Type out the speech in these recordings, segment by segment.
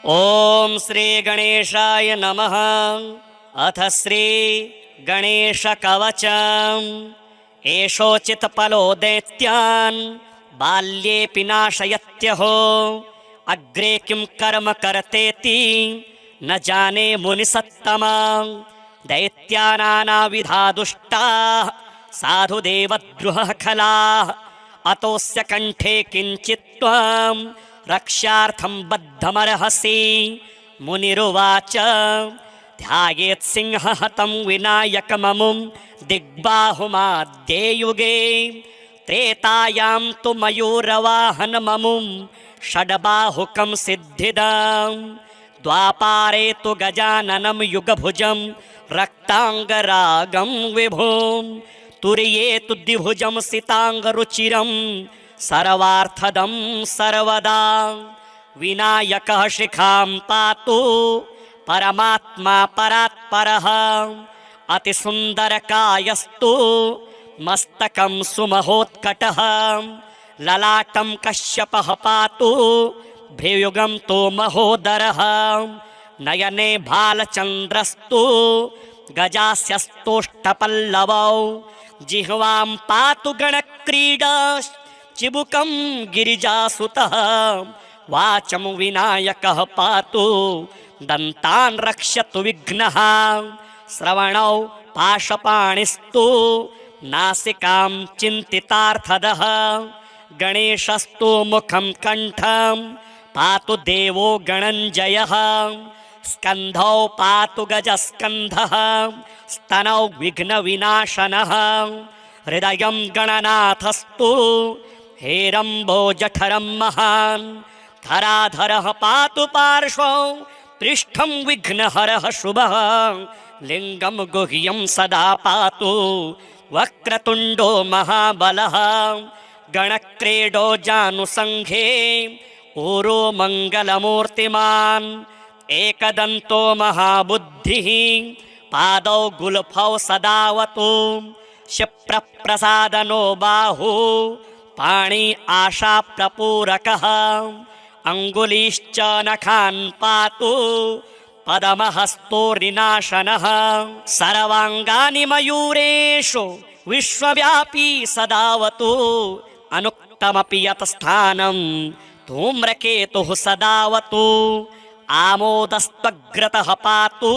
ओम श्री गणेशाय नमः। अथ श्री गणेश कवचम्। एषोचित फलो दैत्यान् बाल्येऽपि नाशयत्यहो। अग्रे किं कर्म कर्तेति न जाने मुनिसत्तमा। दैत्यानानाविधा दुष्टाः साधु देवद्रुहः खलाः। अतोऽस्य कंठे किञ्चित् त्वं रक्षार्थं बद्धमर्हसि। मुनिरुवाच ध्यायेत् सिंहहतं विनायकममुं दिग्बाहुमाद्ये युगे। त्रेतायां तु मयूरवाहनममुं षड्बाहुकं सिद्धिदम्। द्वापारे तु गजाननं युगभुजं रक्ताङ्गरागं विभुं। तुर्ये तु द्विभुजं सिताङ्गरुचिरं सर्वार्थदं सर्वदा। विनायकः शिखां पातु परमात्मा परात्परः। अतिसुन्दरकायस्तु मस्तकं सुमहोत्कटः। ललाटं कश्यपः पातु भ्रुयुगं तु महोदरः। नयने भालचन्द्रस्तु गजास्यस्तोष्टपल्लवौ। जिह्वां पातु गणक्रीडा चिबुकं गिरिजासुतः। वाचं विनायकः पातु दन्तान् रक्षतु विघ्नः। श्रवणौ पाशपाणिस्तु नासिकां चिन्तितार्थदः। गणेशस्तु मुखं कण्ठं पातु देवो गणञ्जयः। स्कन्धौ पातु गजस्कन्धः स्तनौ विघ्नविनाशनः। हृदयं गणनाथस्तु हेरम्बो जठरं महान्। धराधरः पातु पार्श्वौ पृष्ठं विघ्नहरः शुभः। लिङ्गं गुह्यं सदा पातु वक्रतुण्डो महाबलः। गणक्रीडो जानुसङ्घे ऊरो मङ्गलमूर्तिमान्। एकदन्तो महाबुद्धिः पादौ गुल्फौ सदावतु। क्षिप्रप्रसादनो बाहु पाणि आशाप्रपूरकः। अङ्गुलीश्च नखान् पातु पदमहस्तोरिनाशनः। सर्वाङ्गानि मयूरेषु विश्वव्यापी सदावतु। अनुक्तमपि यत् स्थानं धूम्रकेतुः सदावतु। आमोदस्त्वग्रतः पातु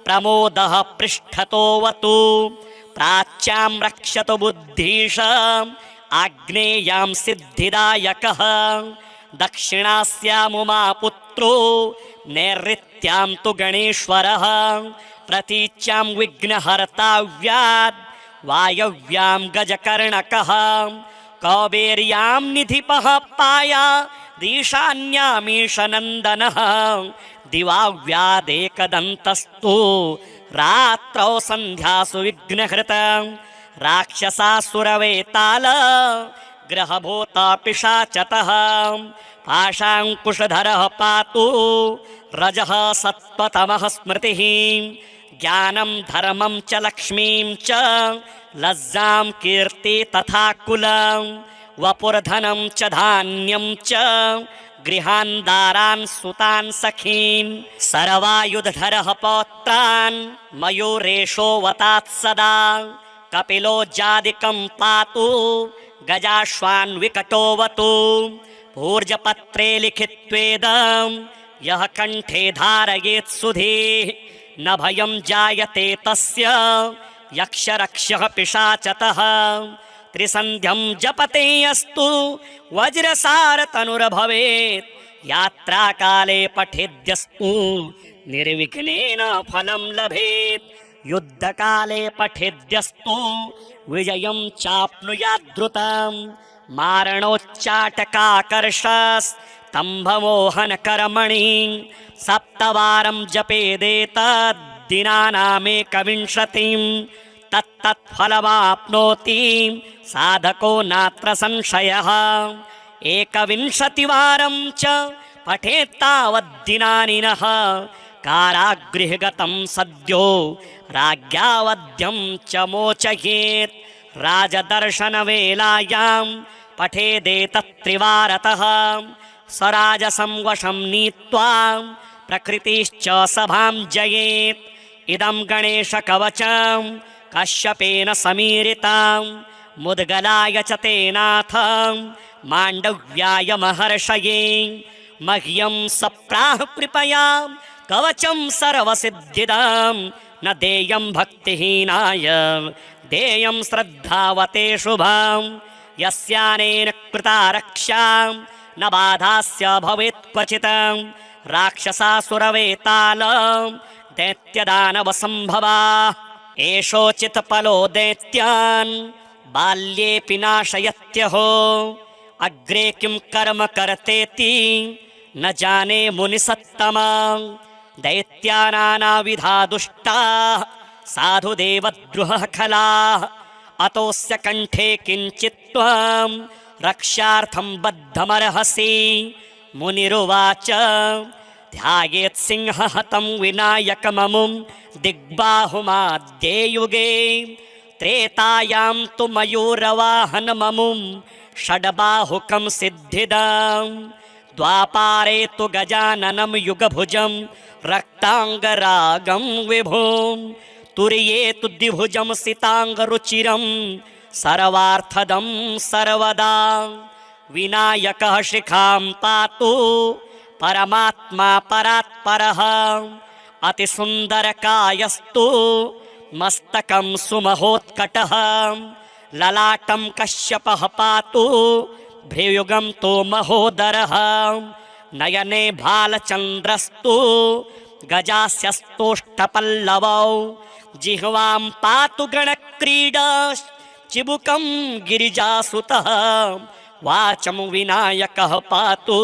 प्रमोदः पृष्ठतोऽवतु। प्राच्यां रक्षतु बुद्धीश आग्नेयां सिद्धिदायकः। दक्षिणास्यामुमापुत्रो नैऋत्यां तु गणेश्वरः। प्रतीच्यां विघ्नहर्ताव्याद् वायव्यां गजकर्णकः। कौबेर्यां निधिपः पाया ईशान्यामीशनन्दनः। दिवाव्यादेकदन्तस्तु रात्रौ सन्ध्यासु विघ्नहृतं। राक्षसासुरवेताल ग्रहभूता पिशाचतः। पाशाङ्कुशधरः पातु रजः सत्त्वतमः स्मृतिः। ज्ञानं धर्मं च लक्ष्मीं च लज्जां कीर्ति तथा कुलं। वपुर्धनं च धान्यं च गृहान् दारान् सुतान् सखीन्। सर्वायुधधरः पौत्रान् मयूरेशो वतात् सदा। कपिलो जादिकं पातु गजाश्वान् विकटोऽवतु। भूर्जपत्रे लिखित्वेदं यः कण्ठे धारयेत् सुधीः। न भयं जायते तस्य यक्षरक्षः पिशाचतः। त्रिसन्ध्यं जपते अस्तु वज्रसारतनुर्भवेत्। यात्राकाले पठेद्यस्तु निर्विघ्नेन फलं लभेत्। युद्धकाले पठेद्यस्तु विजयं चाप्नुयाद्द्रुतम्। मारणोच्चाटकाकर्षस्तम्भमोहनकर्मणि सप्तवारं जपेदेतद्दिनानामेकविंशतिं। तत्तत्फलमाप्नोति साधको नात्र संशयः। एकविंशतिवारं च पठेत्तावद्दिनानि नः। कारागृहगतं सद्यो राज्ञावध्यं च मोचयेत्। राजदर्शनवेलायां पठेदेतत्त्रिवारतः स्वराजसं वशं नीत्वा प्रकृतिश्च सभां जयेत्। इदं गणेशकवचं कश्यपेन समीरितं मुद्गलाय च तेनाथ माण्डव्याय महर्षये। मह्यं सप्राह कृपया कवचं सर्वसिद्धिदं न देयं भक्तिहीनाय देयं श्रद्धावते शुभं। यस्यानेन कृता रक्षा न बाधास्य भवेत् क्वचित् राक्षसासुरवेताल दैत्यदानवसम्भवा। एषोचित् फलो दैत्यान् बाल्येऽपि नाशयत्यहो अग्रे किं कर्म कर्तेति न जाने मुनिसत्तमा। दैत्यानानाविधा दुष्टा साधु देवद्रुहः खलाः अतोऽस्य कण्ठे किञ्चित् त्वं रक्षार्थं बद्धमर्हसि। मुनिरुवाच ध्यायेत् सिंहहतं विनायकममुं दिग्बाहुमाद्ये युगे। त्रेतायां तु मयूरवाहनममुं षड्बाहुकं सिद्धिदम्। द्वापारे तु गजाननं युगभुजं रक्ताङ्गरागं विभुं। तुर्ये तु द्विभुजं सिताङ्गरुचिरं सर्वार्थदं सर्वदा। विनायकः शिखां पातु परमात्मा परात्परः अतिसुन्दरकायस्तु मस्तकं सुमहोत्कटः। ललाटं कश्यपः पातु भ्रियुगं तु महोदरः। नयने भालचन्द्रस्तु गजास्यस्तोष्टपल्लवौ। जिह्वां पातु गणक्रीडा चिबुकं गिरिजासुतः। वाचं विनायकः पातु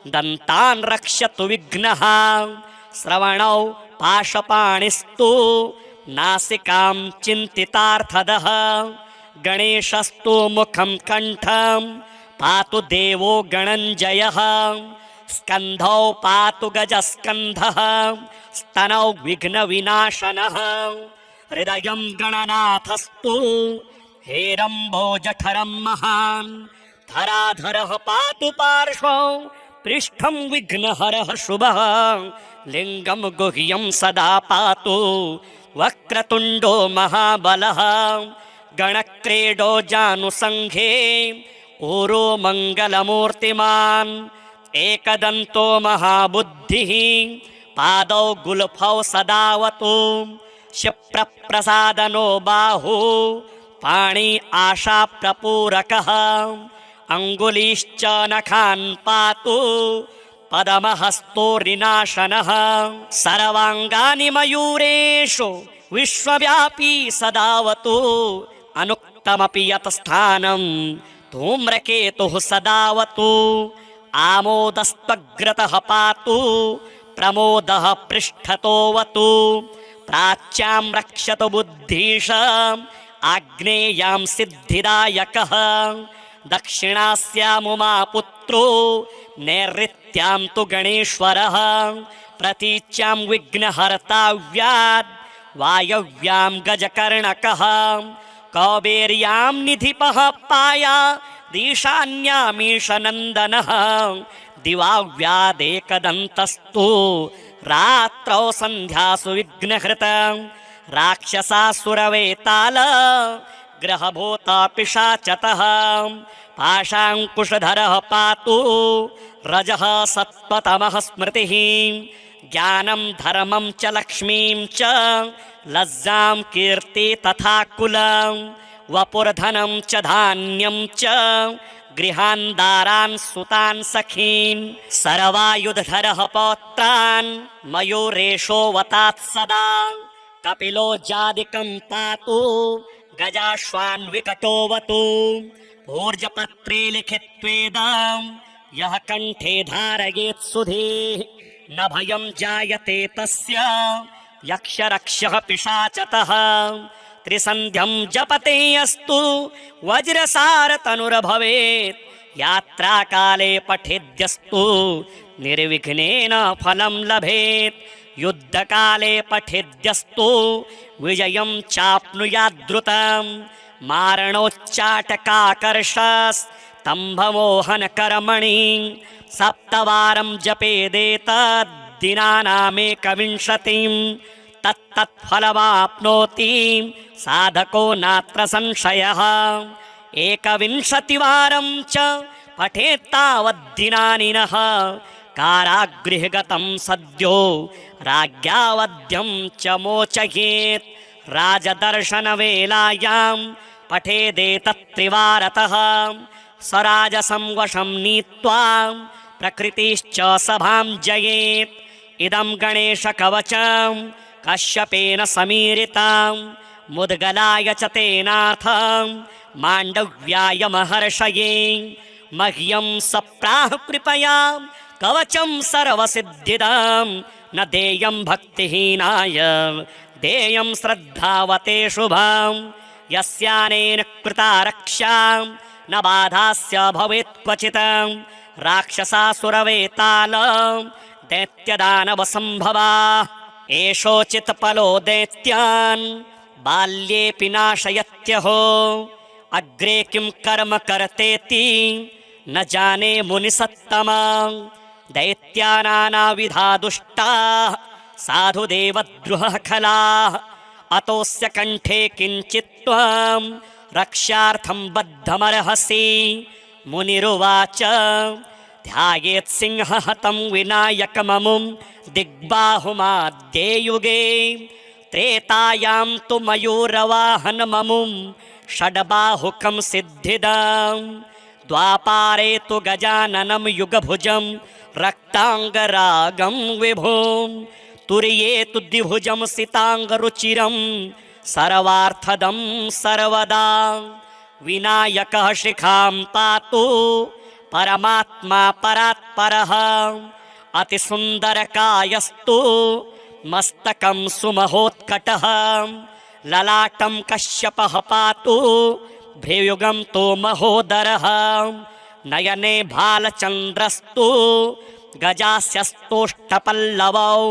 दन्तान् रक्षतु विघ्नः। श्रवणौ पाशपाणिस्तु नासिकां चिन्तितार्थदः। गणेशस्तु मुखं कण्ठं पातु देवो गणञ्जयः। स्कन्धौ पातु गजस्कन्धः स्तनौ विघ्नविनाशनः। हृदयं गणनाथस्तु हेरम्बोजठरं महान्। धराधरः पातु पार्श्वौ पृष्ठं विघ्नहरः शुभः। लिङ्गं गुह्यं सदा पातु वक्रतुण्डो महाबलः। गणक्रीडो जानुसङ्घे ऊरो मङ्गलमूर्तिमान्। एकदन्तो महाबुद्धिः पादौ गुल्फौ सदावतु। क्षिप्रप्रसादनो बाहु पाणि आशाप्रपूरकः। अङ्गुलीश्च नखान् पातु पदमहस्तोरिनाशनः। सर्वाङ्गानि मयूरेषु विश्वव्यापी सदावतु। अनुक्तमपि यत् स्थानं धूम्रकेतुः सदावतु। आमोदस्त्वग्रतः पातु प्रमोदः पृष्ठतोऽवतु। प्राच्यां रक्षतु बुद्धीश आग्नेयां सिद्धिदायकः। दक्षिणास्यामुमापुत्रो नैऋत्यां तु गणेश्वरः। प्रतीच्यां विघ्नहर्ताव्याद् वायव्यां गजकर्णकः। कौबेर्यां निधिपः पाया ईशान्यामीशनन्दनः। दिवाव्यादेकदन्तस्तु रात्रौ सन्ध्यासु विघ्नहृतं। राक्षसासुरवेताल ग्रहभूता पिशाचतः। पाशाङ्कुशधरः पातु रजः सत्त्वतमः स्मृतिः। ज्ञानं धर्मं च लक्ष्मीं च लज्जां कीर्ति तथा कुलं। वपुर्धनं च धान्यं च गृहान् दारान् सुतान् सखीन्। सर्वायुधधरः पौत्रान् मयूरेशो वतात् सदा। कपिलो जादिकं पातु गजाश्वान् विकटोऽवतु। ऊर्जपत्रे लिखित्वेदं यः कण्ठे धारयेत् सुधीः। न भयं जायते तस्य यक्षरक्षः पिशाचतः। त्रिसन्ध्यं जपते अस्तु वज्रसारतनुर्भवेत्। यात्राकाले पठेद्यस्तु निर्विघ्नेन फलं लभेत्। युद्धकाले पठेद्यस्तु विजयं चाप्नुयाद्द्रुतं। मारणोच्चाटकाकर्षस् स्तम्भमोहनकर्मणि सप्तवारं जपेदेतद्दिनानामेकविंशतिं तत्तत्फलमाप्नोति साधको नात्र संशयः। एकविंशतिवारं च पठेत्तावद्दिनानि नः कारागृहगतं सद्यो राज्ञावध्यं च मोचयेत्। राजदर्शनवेलायां पठेदेतत्त्रिवारतः स्वराजसं वशं नीत्वा प्रकृतिश्च सभां जयेत्। इदं गणेशकवचं कश्यपेन समीरितं मुद्गलाय च तेनाथं माण्डव्याय महर्षये। मह्यं सप्राह कृपया कवचं सर्वसिद्धिदं न देयं भक्तिहीनाय देयं श्रद्धावते शुभं। यस्यानेन कृता रक्षा न बाधास्य भवेत् क्वचित् राक्षसासुरवेताल दैत्यदानवसम्भवा। एषोचित्पलो दैत्यान् बाल्येऽपि नाशयत्यहो अग्रे किं कर्म कर्तेति न जाने मुनिसत्तमा। दैत्यानानाविधा दुष्टाः साधुदेवद्रुहः खलाः अतोऽस्य कण्ठे किञ्चित् त्वं रक्षार्थं बद्धमर्हसि। मुनिरुवाच ध्यायेत् सिंहहतं विनायकममुं दिग्बाहुमाद्ये युगे त्रेतायां तु मयूरवाहनममुं षड्बाहुकं सिद्धिदं। द्वापारे तु गजाननं युगभुजं रक्ताङ्गरागं विभुं तुर्ये तु द्विभुजं सिताङ्गरुचिरं सर्वार्थदं सर्वदा। विनायकः शिखां पातु परमात्मा परात्परः अतिसुन्दरकायस्तु मस्तकं सुमहोत्कटः। ललाटं कश्यपः पातु भ्रेयुगं तो महोदरः। नयने भालचन्द्रस्तु गजास्यस्तोष्टपल्लवौ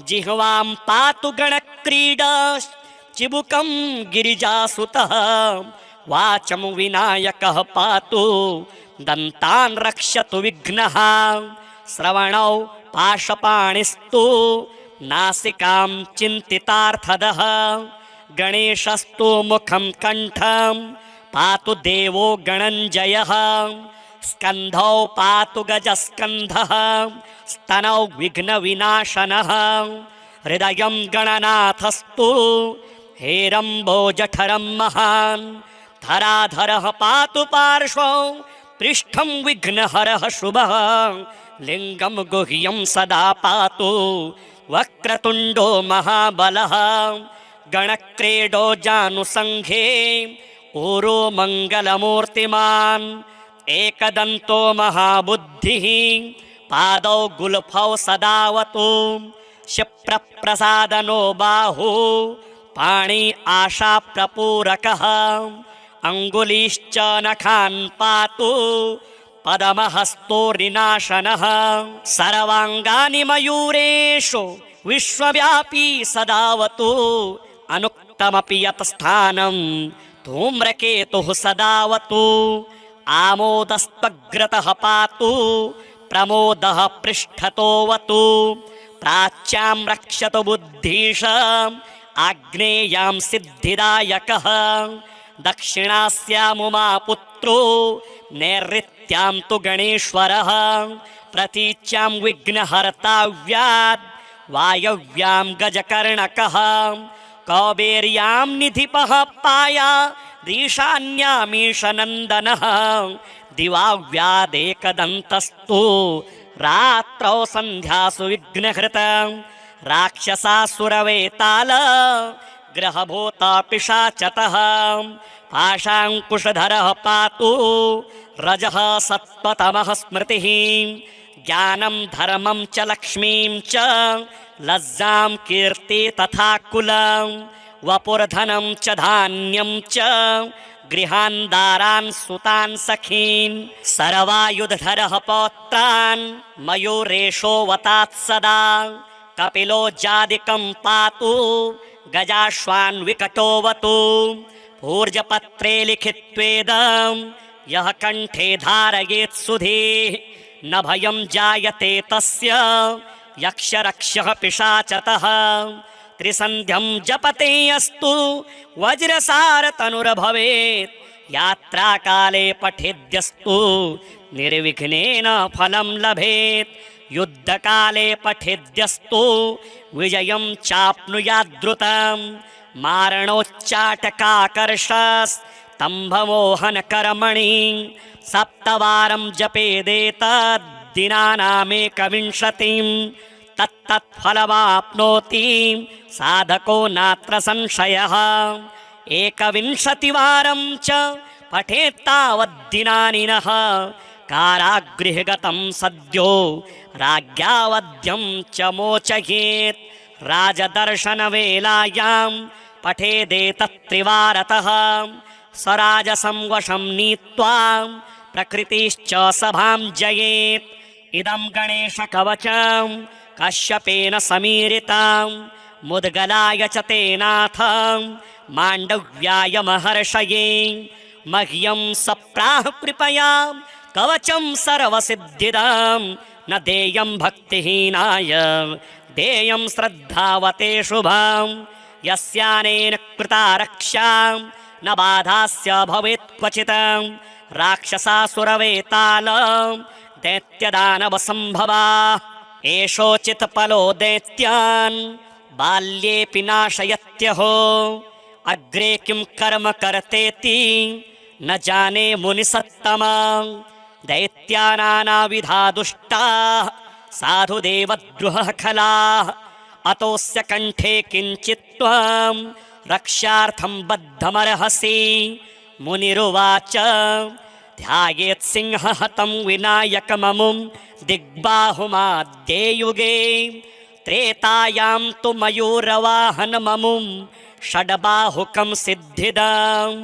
जिह्वां पातु गणक्रीडा चिबुकं गिरिजासुतः। वाचं विनायकः पातु दन्तान् रक्षतु विघ्नः। श्रवणौ पाशपाणिस्तु नासिकां चिन्तितार्थदः। गणेशस्तु मुखं कण्ठं पातु देवो गणञ्जयः। स्कन्धौ पातु गजस्कन्धः स्तनौ विघ्नविनाशनः। हृदयं गणनाथस्तु हेरम्बोजठरं महान्। धराधरः पातु पार्श्वौ पृष्ठं विघ्नहरः शुभः। लिङ्गं गुह्यं सदा पातु वक्रतुण्डो महाबलः। गणक्रीडो जानुसङ्घे ऊरो मङ्गलमूर्तिमान्। एकदन्तो महाबुद्धिः पादौ गुल्फौ सदावतु। क्षिप्रप्रसादनो बाहु पाणि आशाप्रपूरकः। अङ्गुलीश्च नखान् पातु पदमहस्तोरिनाशनः। सर्वाङ्गानि मयूरेषु विश्वव्यापी सदावतु। अनुक्तमपि यत् स्थानं धूम्रकेतुः सदावतु। आमोदस्त्वग्रतः पातु प्रमोदः पृष्ठतोऽवतु। प्राच्यां रक्षतु बुद्धीश आग्नेयां सिद्धिदायकः। दक्षिणास्यामुमापुत्रो नैऋत्यां तु गणेश्वरः। प्रतीच्यां विघ्नहर्ताव्याद् वायव्यां गजकर्णकः। कौबेर्यां निधिपः पाया ईशान्यामीशनन्दनः। दिवाव्यादेकदन्तस्तु रात्रौ सन्ध्यासु विघ्नहृतं। राक्षसासुरवेताल ग्रहभूता पिशाचतः। पाशाङ्कुशधरः पातु रजः सत्त्वतमः स्मृतिः। ज्ञानं धर्मं च लक्ष्मीं च लज्जां कीर्ति तथा कुलं। वपुर्धनं च धान्यं च गृहान् दारान् सुतान् सखीन्। सर्वायुधधरः पौत्रान् मयूरेशो वतात् सदा। कपिलो जादिकं पातु गजाश्वान् विकटोऽवतु। ऊर्जपत्रे लिखित्वेदं यः कंठे धारयेत् सुधीः न भयं जायते तस्य यक्षरक्षः पिशाचतः त्रिसन्ध्यं जपते अस्तु वज्रसारतनुर्भवेत् यात्राकाले पठेद्यस्तु निर्विघ्नेन फलं लभेत् युद्धकाले पठेद्यस्तु विजयं चाप्नुयाद्रुतं मारणोच्चाटकाकर्षस्तम्भमोहनकर्मणि सप्तवारं जपेदेतद्दिनानामेकविंशतिं तत्तत्फलमाप्नोति साधको नात्र संशयः एकविंशतिवारं च पठेत्तावद्दिनानि नः कारागृहगतं सद्यो राज्ञावध्यं च मोचयेत् राजदर्शनवेलायां पठेदेतत्त्रिवारतः स्वराजसं वशं नीत्वा प्रकृतिश्च सभां जयेत् इदं गणेशकवचं कश्यपेन समीरितं मुद्गलाय च तेनाथ माण्डव्याय महर्षये मह्यं सप्राह कृपया कवचं सर्वसिद्धिदं न देयं भक्तिहीनाय देयं श्रद्धावते शुभं यस्यानेन कृता रक्षा न बाधास्य भवेत् क्वचित् राक्षसासुरवेताल दैत्यदानवसम्भवा एषोचित् फलो दैत्यान् बाल्येऽपि नाशयत्यहो अग्रे किं कर्म कर्तेति न जाने मुनिसत्तमा दैत्यानानाविधा दुष्टाः साधुदेवद्रुहः खलाः अतोऽस्य कण्ठे किञ्चित् त्वं रक्षार्थं बद्धमर्हसि मुनिरुवाच ध्यायेत् सिंहहतं विनायकममुं दिग्बाहुमाद्ये युगे त्रेतायां तु मयूरवाहनममुं षड्बाहुकं सिद्धिदं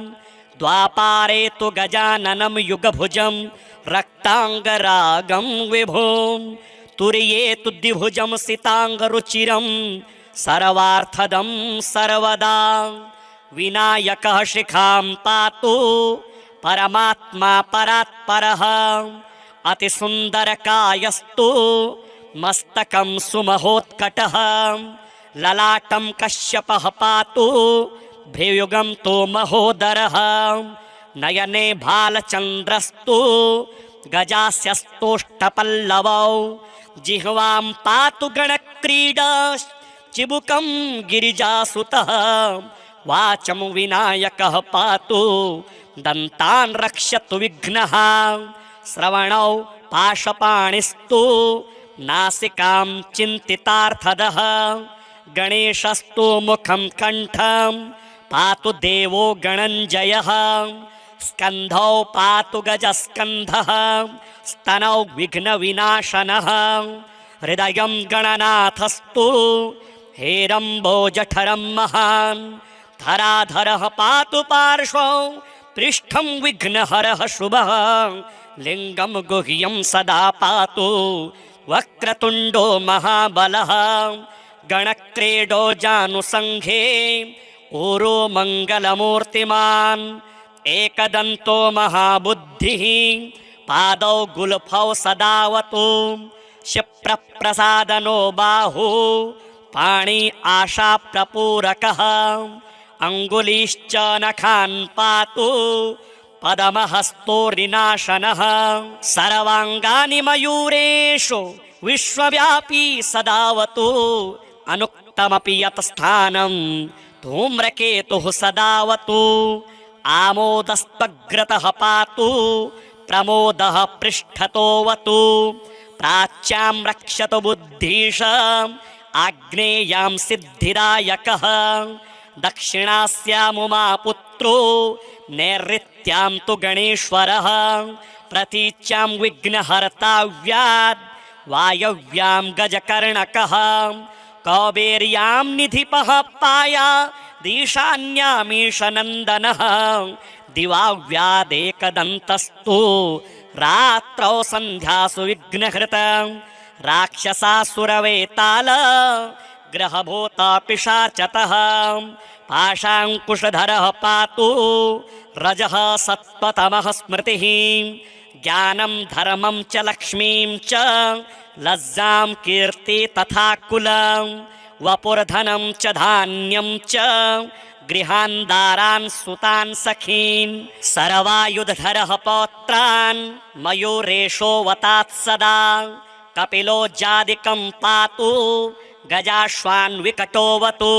द्वापारे तु गजाननं युगभुजं रक्ताङ्गरागं विभुं तुर्ये तु द्विभुजं सिताङ्गरुचिरं सर्वार्थदं सर्वदा विनायकः शिखां पातु परमात्मा परात्परः अतिसुन्दरकायस्तु मस्तकं सुमहोत्कटः ललाटं कश्यपः पातु भ्रुयुगं तु महोदरः नयने भालचन्द्रस्तु गजास्यस्तोष्टपल्लवौ जिह्वां पातु गणक्रीडा चिबुकं गिरिजासुतः वाचं विनायकः पातु दन्तान् रक्षतु विघ्नः श्रवणौ पाशपाणिस्तु नासिकां चिन्तितार्थदः गणेशस्तु मुखं कण्ठं पातु देवो गणञ्जयः स्कन्धौ पातु गजस्कन्धः स्तनौ विघ्नविनाशनः हृदयं गणनाथस्तु हेरम्बोजठरं महान् धराधरः पातु पार्श्वौ पृष्ठं विघ्नहरः शुभः लिङ्गं गुह्यं सदा पातु वक्रतुण्डो महाबलः गणक्रीडो जानुसङ्घे ऊरो मङ्गलमूर्तिमान् एकदन्तो महाबुद्धिः पादौ गुल्फौ सदावतु क्षिप्रप्रसादनो बाहु पाणि आशाप्रपूरकः अङ्गुलीश्च नखान् पातु पदमहस्तोरिनाशनः सर्वाङ्गानि मयूरेषु विश्वव्यापी सदावतु अनुक्तमपि यत् स्थानं धूम्रकेतुः सदावतु आमोदस्त्वग्रतः पातु प्रमोदः पृष्ठतोऽवतु प्राच्यां रक्षतु बुद्धीशाम् आग्नेयां सिद्धिदायकः दक्षिणास्यामुमापुत्रो नैऋत्यां तु गणेश्वरः प्रतीच्यां विघ्नहर्ताव्याद् वायव्यां गजकर्णकः कौबेर्यां निधिपः पाया दीशान्यामीशनन्दनः दिवाव्यादेकदन्तस्तु रात्रौ सन्ध्यासु विघ्नहृत राक्षसासुरवेताल ग्रहभूता पिशाचतः पाशाङ्कुशधरः पातु रजः सत्त्वतमः स्मृतिः ज्ञानं धर्मं च लक्ष्मीं च लज्जां कीर्ति तथा कुलं वपुर्धनं च धान्यं च गृहान्दारान् सुतान् सखीन् सर्वायुधधरः पौत्रान् मयूरेशो वतात् सदा कपिलो जादिकं पातु गजाश्वान् विकटोऽवतु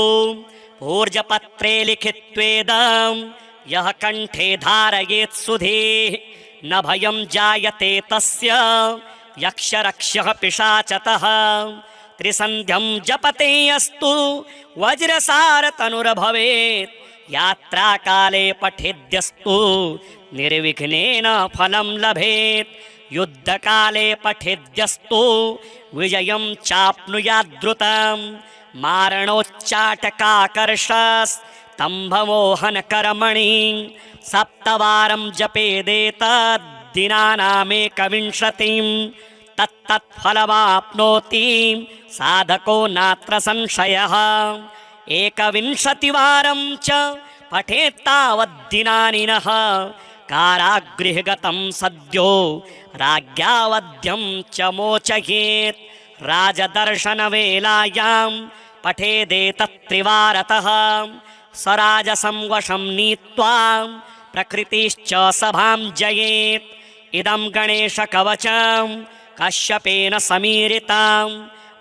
ऊर्जपत्रे लिखित्वेदं यः कण्ठे धारयेत् सुधीः न भयं जायते तस्य यक्षरक्षः पिशाचतः त्रिसन्ध्यं जपते अस्तु वज्रसारतनुर्भवेत् यात्राकाले पठेद्यस्तु निर्विघ्नेन फलं लभेत् युद्धकाले पठेद्यस्तु विजयं चाप्नुयाद्रुतं मारणोच्चाटकाकर्षस्तम्भमोहनकर्मणि सप्तवारं जपेदेतद्दिनानामेकविंशतिं तत्तत्फलमाप्नोति साधको नात्र संशयः 21वारं च पठेत्तावद्दिनानि नः कारागृहगतं सद्यो राज्ञावध्यं च मोचयेत् राजदर्शनवेलायां पठेदेतत्त्रिवारतः स्वराजसं वशं नीत्वा प्रकृतिश्च सभां जयेत् इदं गणेशकवचं कश्यपेन समीरितं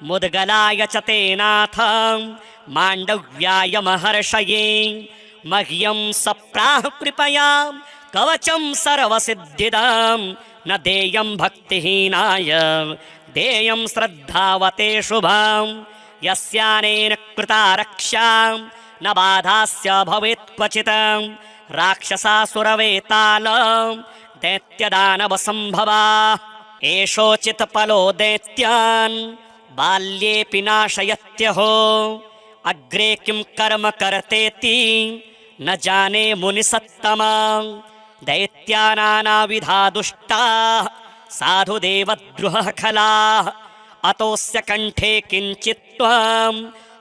मुद्गलाय च तेनाथ माण्डव्याय महर्षये मह्यं सप्राह कृपया कवचं सर्वसिद्धिदं न देयं भक्तिहीनाय देयं श्रद्धावते शुभं यस्यानेन कृता रक्षा न बाधास्य भवेत् क्वचित् राक्षसासुरवेतालं दैत्यदानवसम्भवा एषोचित् फलो दैत्यान् बाल्येऽपि नाशयत्यहो अग्रे किं कर्म कर्तेति न जाने मुनिसत्तमा दैत्यानानाविधा दुष्टाः साधुदेवद्रुहः खलाः अतोऽस्य कण्ठे किञ्चित् त्वं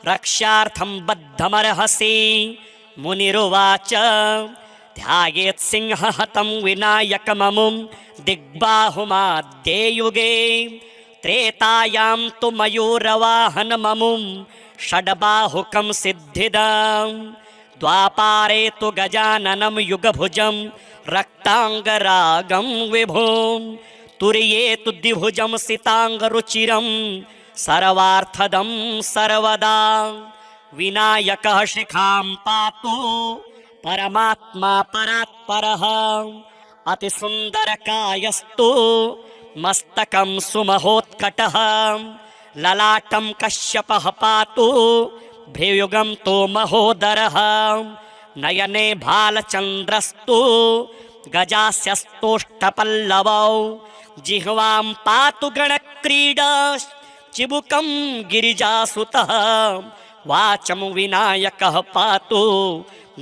रक्षार्थं बद्धमर्हसि मुनिरुवाच ध्यायेत् सिंहहतं विनायकममुं दिग्बाहुमाद्ये युगे त्रेतायां तु मयूरवाहनममुं षड्बाहुकं सिद्धिदं द्वापारे तु गजाननं युगभुजं रक्ताङ्गरागं विभुं तुर्ये तु द्विभुजं सिताङ्गरुचिरं सर्वार्थदं सर्वदा विनायकः शिखां पातु परमात्मा परात्परः अतिसुन्दरकायस्तु मस्तकं सुमहोत्कटः ललाटं कश्यपः पातु भ्रियुगं तु महोदरः नयने भालचन्द्रस्तु गजास्यस्तोष्ठपल्लवौ जिह्वां पातु गणक्रीडा चिबुकं गिरिजासुतः वाचं विनायकः पातु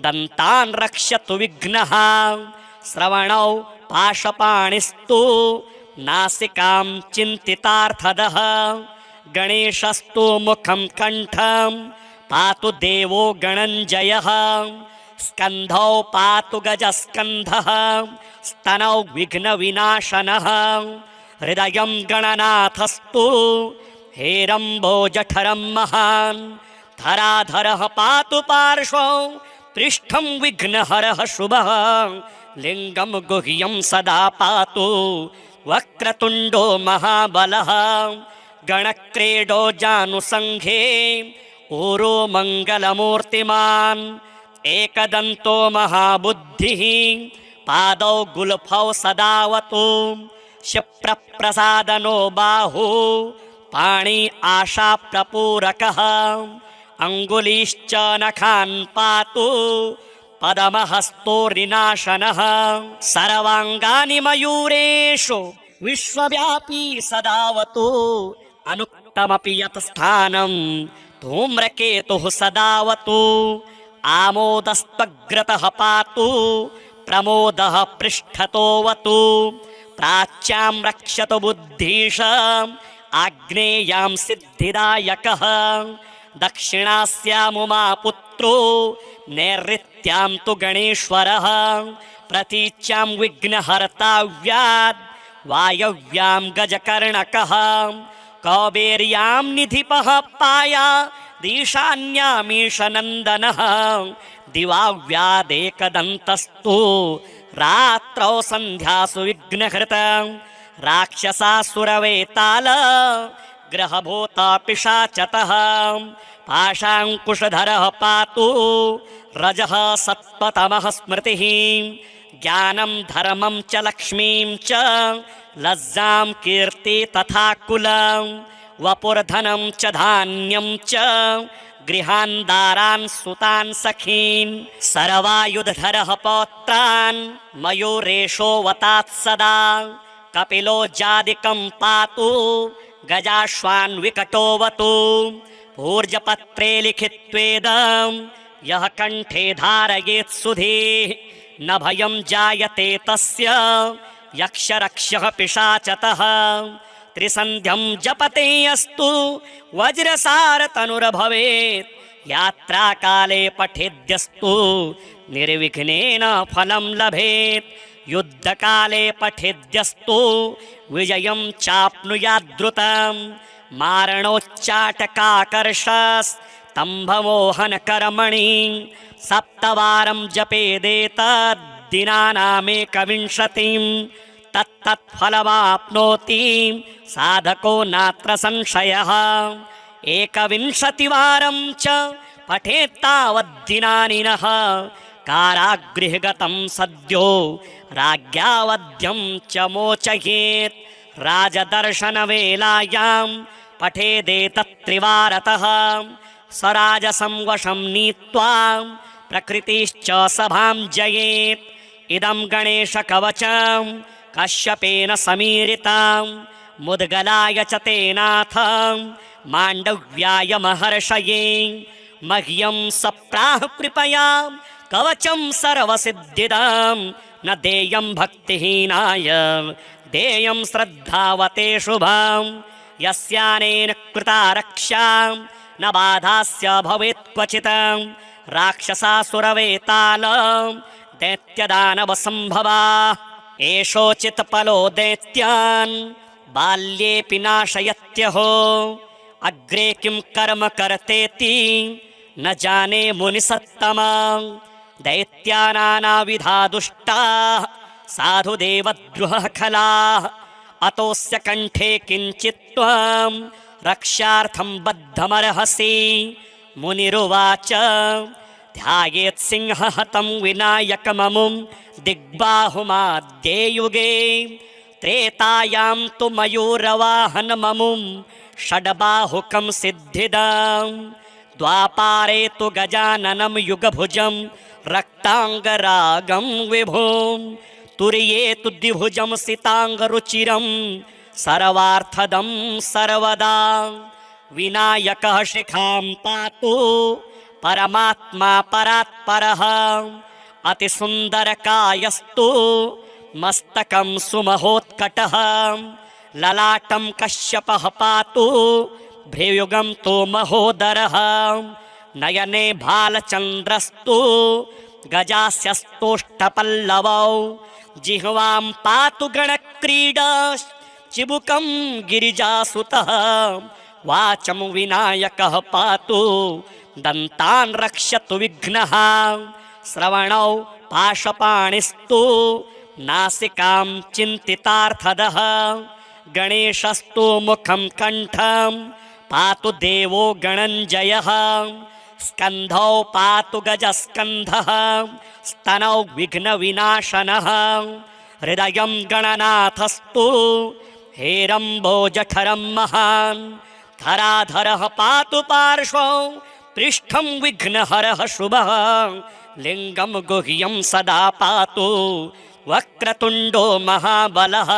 दन्तान् रक्षतु विघ्नः श्रवणौ पाशपाणिस्तु नासिकां चिन्तितार्थदः गणेशस्तु मुखं कण्ठं पातु देवो गणञ्जयः स्कन्धौ पातु गजस्कन्धः स्तनौ विघ्नविनाशनः हृदयं गणनाथस्तु हेरम्बोजठरं महान् धराधरः पातु पार्श्वौ पृष्ठं विघ्नहरः शुभः लिङ्गं गुह्यं सदा पातु वक्रतुण्डो महाबलः गणक्रीडो जानुसङ्घे ऊरो मङ्गलमूर्तिमान् एकदन्तो महाबुद्धिः पादौ गुल्फौ सदावतु क्षिप्रप्रसादनो बाहु पाणि आशाप्रपूरकः अङ्गुलीश्च नखान् पातु पदमहस्तोरिनाशनः सर्वाङ्गानि मयूरेषु विश्वव्यापी सदावतु अनुक्तमपि यत् स्थानं धूम्रकेतुः सदावतु आमोदस्त्वग्रतः पातु प्रमोदः पृष्ठतोऽवतु प्राच्यां रक्षतु बुद्धीश आग्नेयां सिद्धिदायकः दक्षिणास्यामुमापुत्रो नैऋत्यां तु गणेश्वरः प्रतीच्यां विघ्नहर्ताव्याद् वायव्यां गजकर्णकः कौबेर्यां निधिपः पाया ईशान्यामीशनन्दनः दिवाव्यादेकदन्तस्तु रात्रौ सन्ध्यासु विघ्नहृतं राक्षसासुरवेताल ग्रहभूता पिशाचतः पाशाङ्कुशधरः पातु रजः सत्त्वतमः स्मृतिः ज्ञानं धर्मं च लक्ष्मीं च लज्जां कीर्ति तथा कुलं वपुर्धनं च धान्यं च गृहान्दारान् सुतान् सखीन् सर्वायुधधरः पौत्रान् मयूरेशो वतात् सदा कपिलो जादिकं पातु गजाश्वान् विकटोऽवतु ऊर्जपत्रे लिखित्वेदं यः कण्ठे धारयेत् सुधीः न भयं जायते तस्य यक्षरक्षः पिशाचतः त्रिसन्ध्यं जपते अस्तु वज्रसारतनुर्भवेत् यात्राकाले पठेद्यस्तु निर्विघ्नेन फलं लभेत् युद्धकाले पठेद्यस्तु विजयं चाप्नुयाद्रुतं मारणोच्चाटकाकर्षस्तम्भमोहनकर्मणि सप्तवारं जपेदेतद्दिनानामेकविंशतिं तत्तत्फलमाप्नोति साधको नात्र संशयः एकविंशतिवारं च पठेत्तावद्दिनानि नः कारागृहगतं सद्यो राज्ञावध्यं च मोचयेत् राजदर्शनवेलायां पठेदेतत्त्रिवारतः स्वराजसं वशं नीत्वा प्रकृतिश्च सभां जयेत् इदं गणेशकवचं कश्यपेन समीरितं मुद्गलाय च तेनाथ माण्डव्याय महर्षये मह्यं सप्राह कृपया कवचं सर्वसिद्धिदं न देयं भक्तिहीनाय देयं श्रद्धावते शुभं यस्यानेन कृता रक्षा न बाधास्य भवेत् क्वचित् राक्षसासुरवेताल दैत्यदानवसम्भवा एषोचित्फलो दैत्यान् बाल्येऽपि नाशयत्यहो अग्रे किं कर्म कर्तेति न जाने मुनिसत्तमा दैत्यानानाविधा दुष्टाः साधुदेवद्रुहः खलाः अतोऽस्य कण्ठे किञ्चित् त्वं रक्षार्थं बद्धमर्हसि मुनिरुवाच ध्यायेत् सिंहहतं विनायकममुं दिग्बाहुमाद्ये युगे त्रेतायां तु मयूरवाहनममुं षड्बाहुकं सिद्धिदं द्वापारे तु गजाननं युगभुजं रक्ताङ्गरागं विभुं तुर्ये तु द्विभुजं सिताङ्गरुचिरं सर्वार्थदं सर्वदा विनायकः शिखां पातु परमात्मा परात्परः अतिसुन्दरकायस्तु मस्तकं सुमहोत्कटः ललाटं कश्यपः पातु भ्रियुगं तु महोदरः नयने भालचन्द्रस्तु गजास्यस्तोष्टपल्लवौ जिह्वां पातु गणक्रीडा चिबुकं गिरिजासुतः वाचं विनायकः पातु दन्तान् रक्षतु विघ्नः श्रवणौ पाशपाणिस्तु नासिकां चिन्तितार्थदः गणेशस्तु मुखं कण्ठं पातु देवो गणञ्जयः स्कन्धौ पातु गजस्कन्धः स्तनौ विघ्नविनाशनः हृदयं गणनाथस्तु हेरम्बोजठरं महान् धराधरः पातु पार्श्वौ पृष्ठं विघ्नहरः शुभः लिङ्गं गुह्यं सदा पातु वक्रतुण्डो महाबलः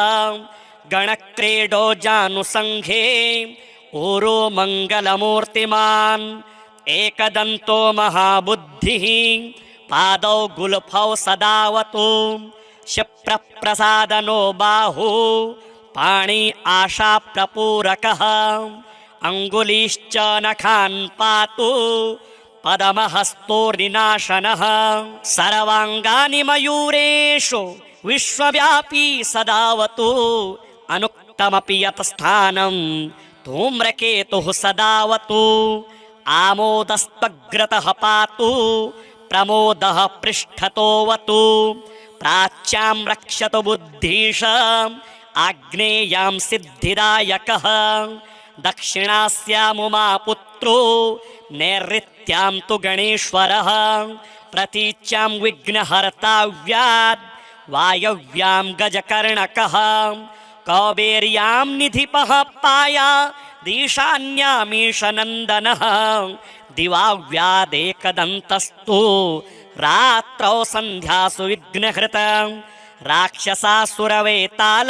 गणक्रीडो जानुसङ्घे ऊरो मङ्गलमूर्तिमान् एकदन्तो महाबुद्धिः पादौ गुल्फौ सदावतु क्षिप्रप्रसादनो बाहु पाणि आशाप्रपूरकः अङ्गुलीश्च नखान् पातु पदमहस्तोर्निनाशनः सर्वाङ्गानि मयूरेषु विश्वव्यापी सदावतु अनुक्तमपि यतस्थानं धूम्रकेतुः सदावतु आमोदस्त्वग्रतः पातु प्रमोदः पृष्ठतोऽवतु प्राच्यां रक्षतु बुद्धीशाम् आग्नेयां सिद्धिदायकः दक्षिणास्यामुमा पुत्रो नैऋत्यां तु गणेश्वरः प्रतीच्यां विघ्नहर्ताव्याद् वायव्यां गजकर्णकः कौबेर्यां निधिपः पाया ईशान्यामीशनन्दनः दिवाव्यादेकदन्तस्तु रात्रौ सन्ध्यासु विघ्नहृतं राक्षसासुरवेताल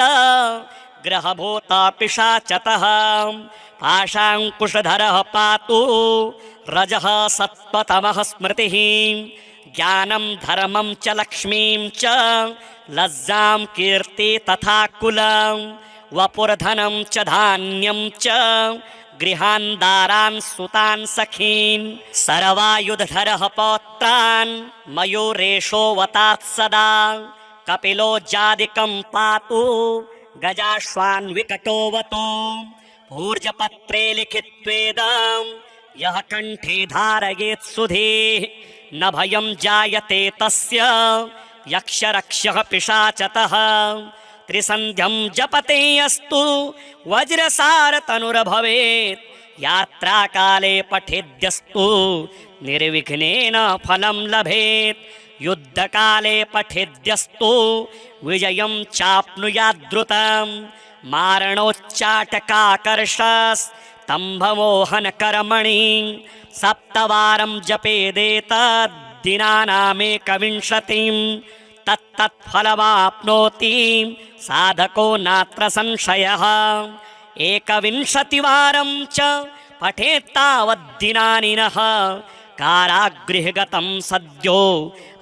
ग्रहभूता पिशाचतः पाशाङ्कुशधरः पातु रजः सत्त्वतमः स्मृतिः ज्ञानं धर्मं च लक्ष्मीं च लज्जां कीर्ति तथा कुलं वपुर्धनं च धान्यं च गृहान् दारान् सुतान् सखीन् सर्वायुधधरः पौत्रान् मयूरेशोऽवतात् सदा कपिलो जादिकं पातु गजाश्वान् विकटोऽवतु ऊर्जपत्रे लिखित्वेदं यः कण्ठे धारयेत् सुधीः न भयं जायते तस्य यक्षरक्षः पिशाचतः त्रिसन्ध्यं जपते अस्तु वज्रसारतनुर्भवेत् यात्राकाले पठेद्यस्तु निर्विघ्नेन फलं लभेत् युद्धकाले पठेद्यस्तु विजयं चाप्नुयाद्रुतं मारणोच्चाटकाकर्षस्तम्भमोहनकर्मणि सप्तवारं जपेदेतद्दिनानामेकविंशतिं तत्तत्फलमाप्नोति साधको नात्र संशयः एकविंशतिवारं च पठेत्तावद्दिनानि नः कारागृहगतं सद्यो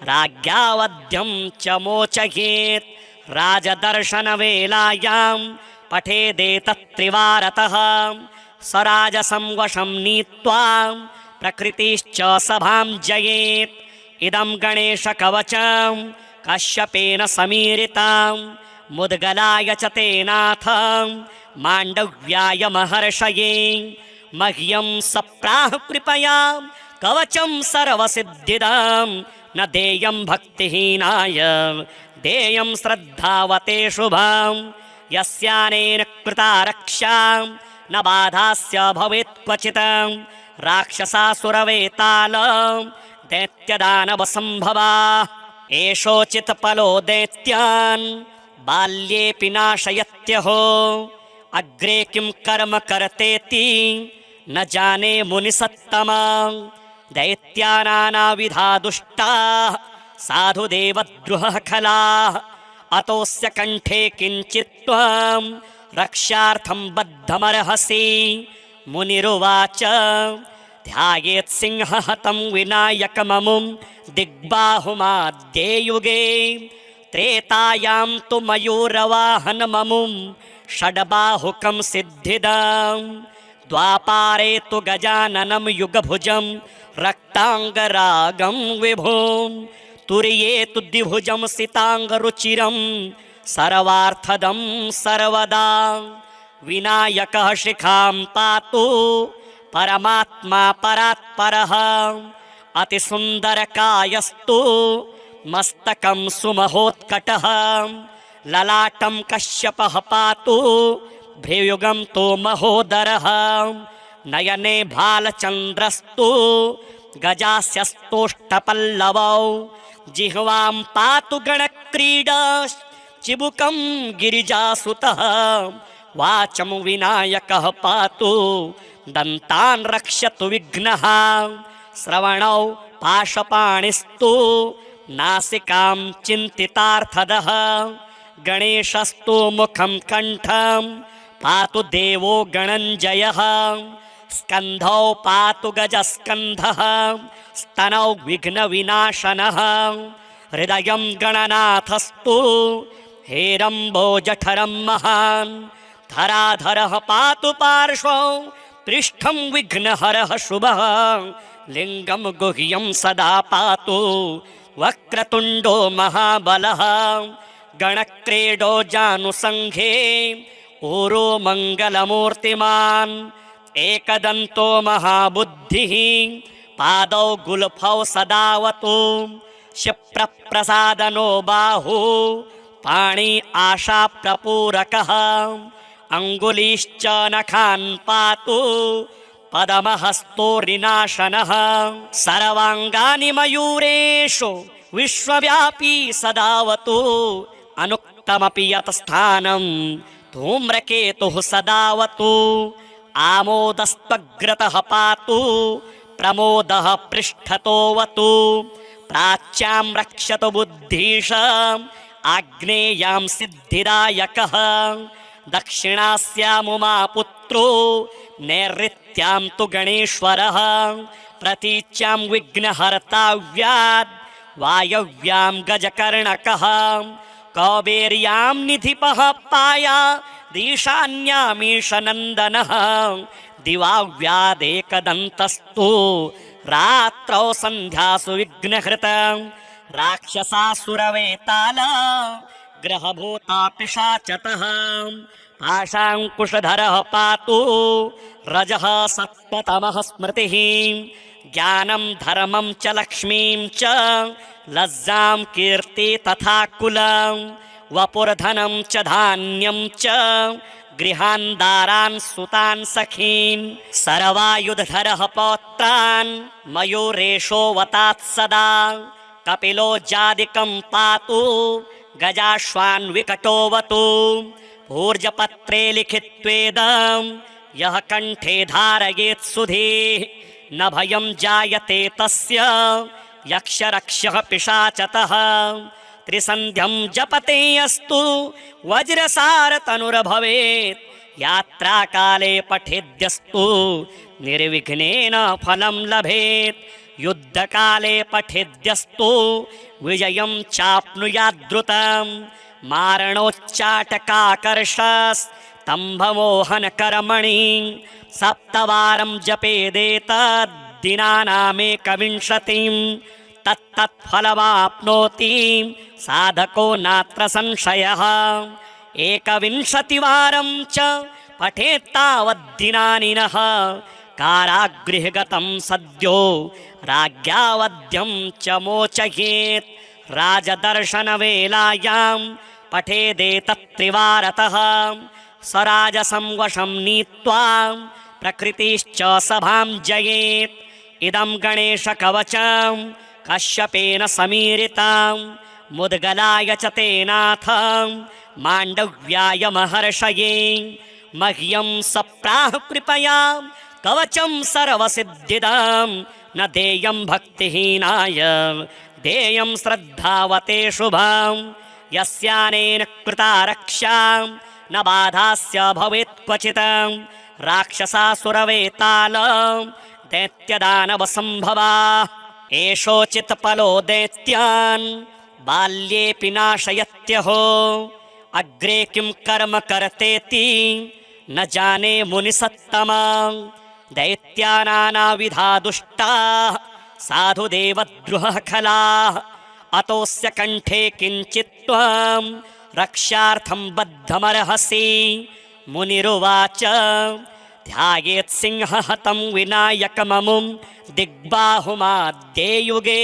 राज्ञावध्यं च मोचयेत् राजदर्शनवेलायां पठेदेतत्त्रिवारतः स्वराजसं वशं नीत्वा प्रकृतिश्च सभां जयेत् इदं गणेशकवचं कश्यपेन समीरितां मुद्गलाय च तेनाथ माण्डव्याय महर्षये मह्यं सप्राह कृपया कवचं सर्वसिद्धिदां न देयं भक्तिहीनाय देयं श्रद्धावते शुभां यस्यानेन कृता रक्षा न बाधास्य भवेत् क्वचित् राक्षसासुरवेताल दैत्यदानवसम्भवा एषोचित् पलो दैत्यान् बाल्येऽपि नाशयत्यहो अग्रे किं कर्म कर्तेति न जाने मुनिसत्तमा दैत्यानानाविधा दुष्टाः साधुदेवद्रुहः खलाः अतोऽस्य कण्ठे किञ्चित् त्वं रक्षार्थं बद्धमर्हसि मुनिरुवाच ध्यायेत् सिंहहतं विनायकममुं दिग्बाहुमाद्ये युगे त्रेतायां तु मयूरवाहनममुं षड्बाहुकं सिद्धिदां द्वापारे तु गजाननं युगभुजं रक्ताङ्गरागं विभुं तुर्ये तु द्विभुजं सिताङ्गरुचिरं सर्वार्थदं सर्वदा विनायकः शिखां पातु परमात्मा परात्परः अतिसुन्दरकायस्तु मस्तकं सुमहोत्कटः ललाटं कश्यपः पातु भ्रियुगं तु महोदरः नयने भालचन्द्रस्तु गजास्यस्तोष्टपल्लवौ जिह्वां पातु गणक्रीडा चिबुकं गिरिजासुतः वाचं विनायकः पातु दन्तान् रक्षतु विघ्नः श्रवणौ पाशपाणिस्तु नासिकां चिन्तितार्थदः गणेशस्तु मुखं कण्ठं पातु देवो गणञ्जयः स्कन्धौ पातु गजस्कन्धः स्तनौ विघ्नविनाशनः हृदयं गणनाथस्तु हेरम्बो जठरं महान् धराधरः पातु पार्श्वौ पृष्ठं विघ्नहरः शुभः लिङ्गं गुह्यं सदा पातु वक्रतुण्डो महाबलः गणक्रीडो जानुसङ्घे ऊरो मङ्गलमूर्तिमान् एकदन्तो महाबुद्धिः पादौ गुल्फौ सदावतु क्षिप्रप्रसादनो बाहु पाणि आशाप्रपूरकः अङ्गुलीश्च नखान् पातु पदमहस्तोरिनाशनः सर्वाङ्गानि मयूरेषु विश्वव्यापी सदावतु अनुक्तमपि यत् स्थानं धूम्रकेतुः सदावतु आमोदस्त्वग्रतः पातु प्रमोदः पृष्ठतोऽवतु प्राच्यां रक्षतु बुद्धीश आग्नेयां सिद्धिदायकः दक्षिणास्यामुमापुत्रो नैऋत्यां तु गणेश्वरः प्रतीच्यां विघ्नहर्ताव्याद् वायव्यां गजकर्णकः कौबेर्यां निधिपः पाया ईशान्यामीशनन्दनः दिवाव्यादेकदन्तस्तु रात्रौ सन्ध्यासु विघ्नहृतं राक्षसासुरवेताल ग्रहभूता पिशाचतः पाशाङ्कुशधरः पातु रजः सत्त्वतमः स्मृतिः ज्ञानं धर्मं च लक्ष्मीं च लज्जां कीर्ति तथा कुलं वपुर्धनं च धान्यं च गृहान् दारान् सुतान् सखीन् सर्वायुधधरः पौत्रान् मयूरेशो वतात् सदा कपिलो जादिकं पातु गजाश्वान् विकटोऽवतु भूर्जपत्रे लिखित्वेदं यः कण्ठे धारयेत् सुधीः न भयं जायते तस्य यक्षरक्षः पिशाचतः त्रिसन्ध्यं जपते अस्तु वज्रसारतनुर्भवेत् यात्राकाले पठेद्यस्तु निर्विघ्नेन फलं लभेत् युद्धकाले पठेद्यस्तु विजयं चाप्नुयाद्रुतं मारणोच्चाटकाकर्षस्तम्भमोहनकर्मणि सप्तवारं जपेदेतद्दिनानामेकविंशतिं तत्तत्फलमाप्नोति साधको नात्र संशयः एकविंशतिवारं च पठेत्तावद्दिनानि नः कारागृहगतं सद्यो राज्ञावध्यं च मोचयेत् राजदर्शनवेलायां पठेदेतत्त्रिवारतः स्वराजसं वशं नीत्वा प्रकृतिश्च सभां जयेत् इदं गणेशकवचं कश्यपेन समीरितं मुद्गलाय च तेनाथ माण्डव्याय महर्षये मह्यं सप्राह कृपया कवचं सर्वसिद्धिदं न देयं भक्तिहीनाय देयं श्रद्धावते शुभं यस्यानेन कृता रक्षा न बाधास्य भवेत् क्वचित् राक्षसासुरवेताल दैत्यदानवसम्भवा एषोचित्फलो दैत्यान् बाल्येऽपि नाशयत्यहो अग्रे किं कर्म कर्तेति न जाने मुनिसत्तमा दैत्यानानाविधा दुष्टाः साधुदेवद्रुहः खलाः अतोऽस्य कण्ठे किञ्चित् त्वं रक्षार्थं बद्धमर्हसि मुनिरुवाच ध्यायेत् सिंहहतं विनायकममुं दिग्बाहुमाद्ये युगे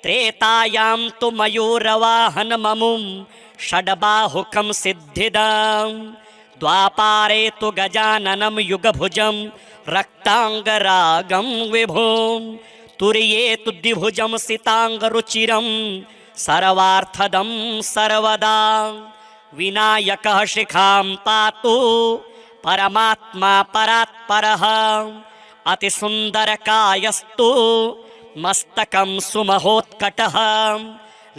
त्रेतायां तु मयूरवाहनममुं षड्बाहुकं सिद्धिदं द्वापारे तु गजाननं युगभुजं रक्ताङ्गरागं विभुं तुर्ये तु द्विभुजं सिताङ्गरुचिरं सर्वार्थदं सर्वदा विनायकः शिखां पातु परमात्मा परात्परः अतिसुन्दरकायस्तु मस्तकं सुमहोत्कटः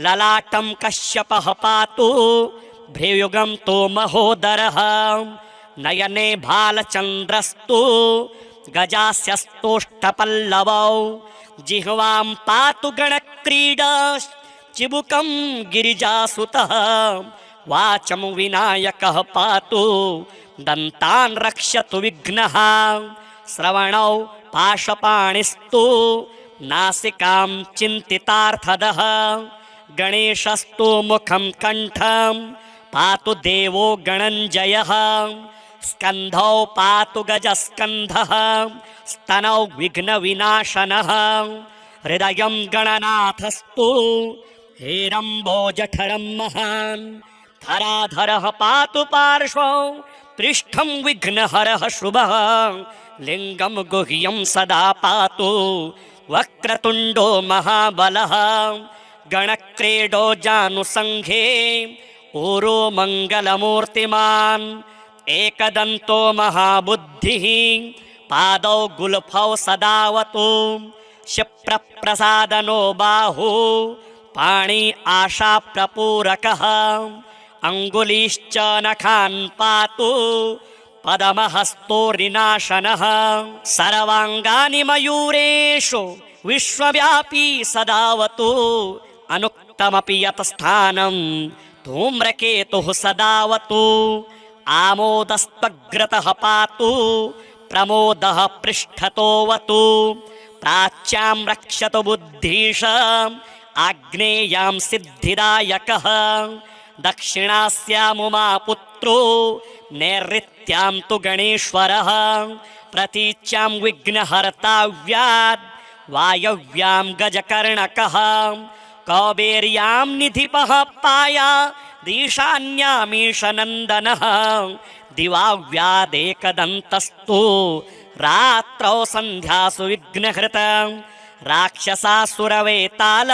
ललाटं कश्यपः पातु भ्रियुगं तु महोदरः नयने भालचन्द्रस्तु गजास्यस्तोष्टपल्लवौ जिह्वां पातु गणक्रीडा चिबुकं गिरिजासुतः वाचं विनायकः पातु दन्तान् रक्षतु विघ्नः श्रवणौ पाशपाणिस्तु नासिकां चिन्तितार्थदः गणेशस्तु मुखं कण्ठं पातु देवो गणञ्जयः स्कन्धौ पातु गजस्कन्धः स्तनौ विघ्नविनाशनः हृदयं गणनाथस्तु हेरम्बोजठरं महान् धराधरः पातु पार्श्वौ पृष्ठं विघ्नहरः शुभः लिङ्गं गुह्यं सदा पातु वक्रतुण्डो महाबलः गणक्रीडो जानुसङ्घे ऊरो मङ्गलमूर्तिमान् एकदन्तो महाबुद्धिः पादौ गुल्फौ सदावतु क्षिप्रप्रसादनो बाहु पाणि आशाप्रपूरकः अङ्गुलीश्च नखान् पातु पदमहस्तोरिनाशनः सर्वाङ्गानि मयूरेषु विश्वव्यापी सदावतु अनुक्तमपि यतस्थानं धूम्रकेतुः सदावतु आमोदस्त्वग्रतः पातु प्रमोदः पृष्ठतोऽवतु प्राच्यां रक्षतु बुद्धीश आग्नेयां सिद्धिदायकः दक्षिणास्यामुमापुत्रो नैऋत्यां तु गणेश्वरः प्रतीच्यां विघ्नहर्ताव्याद् वायव्यां गजकर्णकः कौबेर्यां निधिपः पाया ईशान्यामीशनन्दनः दिवाव्यादेकदन्तस्तु रात्रौ सन्ध्यासु विघ्नहृतं राक्षसासुरवेताल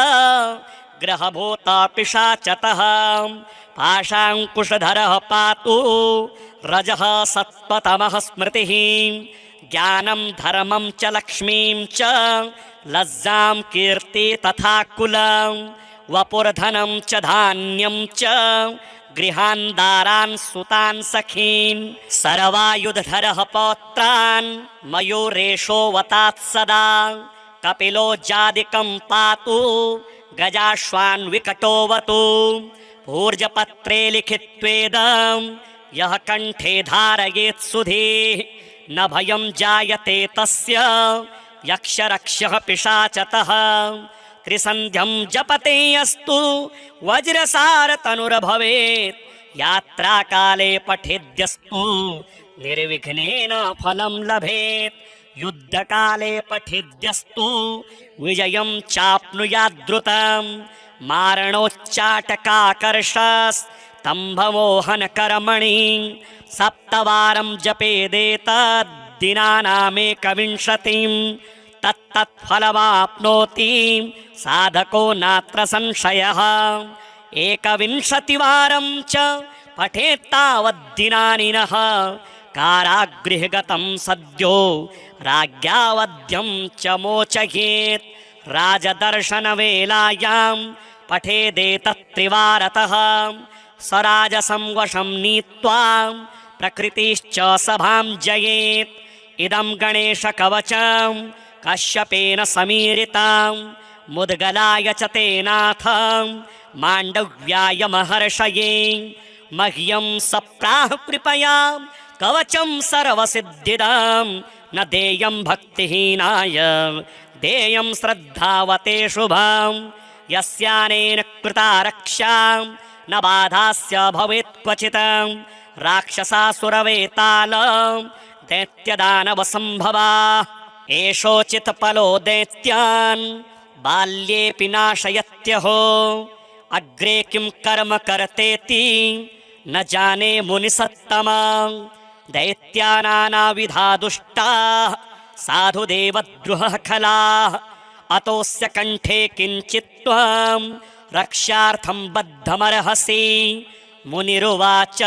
ग्रहभूता पिशाचतः पाशाङ्कुशधरः पातु रजः सत्त्वतमः स्मृतिः ज्ञानं धर्मं च लक्ष्मीं च लज्जां कीर्ति तथा कुलं वपुर्धनं च धान्यं च गृहान् दारान् सुतान् सखीन् सर्वायुधधरः पौत्रान् मयूरेशो वतात् सदा कपिलो जादिकं पातु गजाश्वान् विकटोऽवतु भूर्जपत्रे लिखित्वेदं यः कण्ठे धारयेत् सुधीः न भयं जायते तस्य यक्षरक्षः पिशाचतः त्रिसन्ध्यं जपते अस्तु वज्रसारतनुर्भवेत् यात्राकाले पठेद्यस्तु निर्विघ्नेन फलं लभेत् युद्धकाले पठेद्यस्तु विजयं चाप्नुयाद्रुतं मारणोच्चाटकाकर्षस्तम्भमोहनकर्मणि सप्तवारं जपेदेतद्दिनानामेकविंशतिं तत्तत्फलमाप्नोति साधको नात्र संशयः एकविंशतिवारं च पठेत्तावद्दिनानि नः कारागृहगतं सद्यो राज्ञावध्यं च मोचयेत् राजदर्शनवेलायां पठेदेतत्त्रिवारतः स्वराजसं वशं नीत्वा प्रकृतिश्च सभां जयेत् इदं गणेशकवचं कश्यपेन समीरितं मुद्गलाय च तेनाथ माण्डव्याय महर्षये मह्यं सप्राह कृपया कवचं सर्वसिद्धिदं न देयं भक्तिहीनाय देयं श्रद्धावते शुभं यस्यानेन कृता रक्षा न बाधास्य भवेत् क्वचित् राक्षसासुरवेताल दैत्यदानवसम्भवा एषोचित्फलो दैत्यान् बाल्येऽपि नाशयत्यहो अग्रे किं कर्म कर्तेति न जाने मुनिसत्तमा दैत्यानानाविधा दुष्टाः साधुदेवद्रुहः खलाः अतोऽस्य कण्ठे किञ्चित् त्वं रक्षार्थं बद्धमर्हसि मुनिरुवाच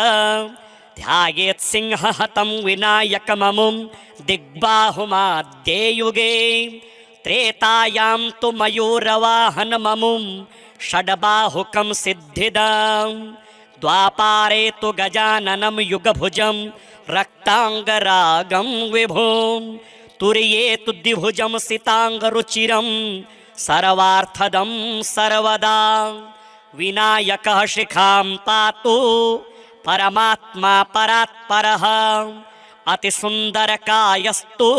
ध्यायेत् सिंहहतं विनायकममुं दिग्बाहुमाद्ये युगे त्रेतायां तु मयूरवाहनममुं षड्बाहुकं सिद्धिदं द्वापारे तु गजाननं युगभुजं रक्ताङ्गरागं विभुं तुर्ये तु द्विभुजं सिताङ्गरुचिरं सर्वार्थदं सर्वदा विनायकः शिखां पातु परमात्मा परात्परः अतिसुन्दरकायस्तु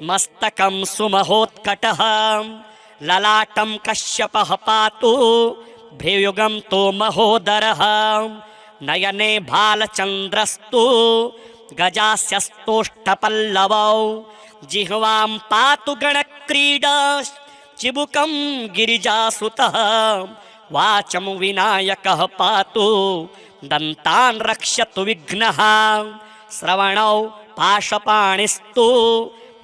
मस्तकं सुमहोत्कटः ललाटं कश्यपः पातु भ्रुयुगं तो महोदरः नयने भालचन्द्रस्तु गजास्यस्तोष्ठपल्लवौ जिह्वां पातु गणक्रीडा चिबुकं गिरिजासुतः वाचं विनायकः पातु दन्तान् रक्षतु विघ्नः श्रवणौ पाशपाणिस्तु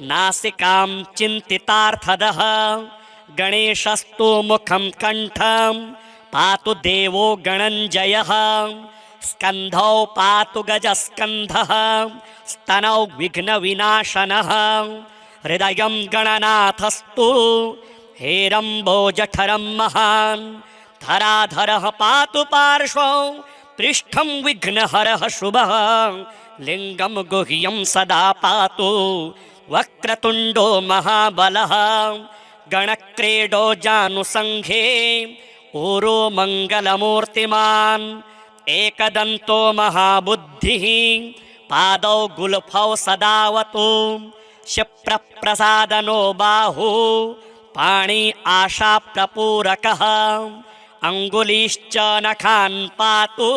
नासिकां चिन्तितार्थदः गणेशस्तु मुखं कण्ठं पातु देवो गणञ्जयः स्कन्धौ पातु गजस्कन्धः स्तनौ विघ्नविनाशनः हृदयं गणनाथस्तु हेरम्बोजठरं महान् धराधरः पातु पार्श्वौ पृष्ठं विघ्नहरः शुभः लिङ्गं गुह्यं सदा पातु वक्रतुण्डो महाबलः गणक्रीडो जानुसङ्घे ऊरो मङ्गलमूर्तिमान् एकदन्तो महाबुद्धिः पादौ गुल्फौ सदावतु क्षिप्रप्रसादनो बाहु पाणि आशाप्रपूरकः अङ्गुलीश्च नखान् पातु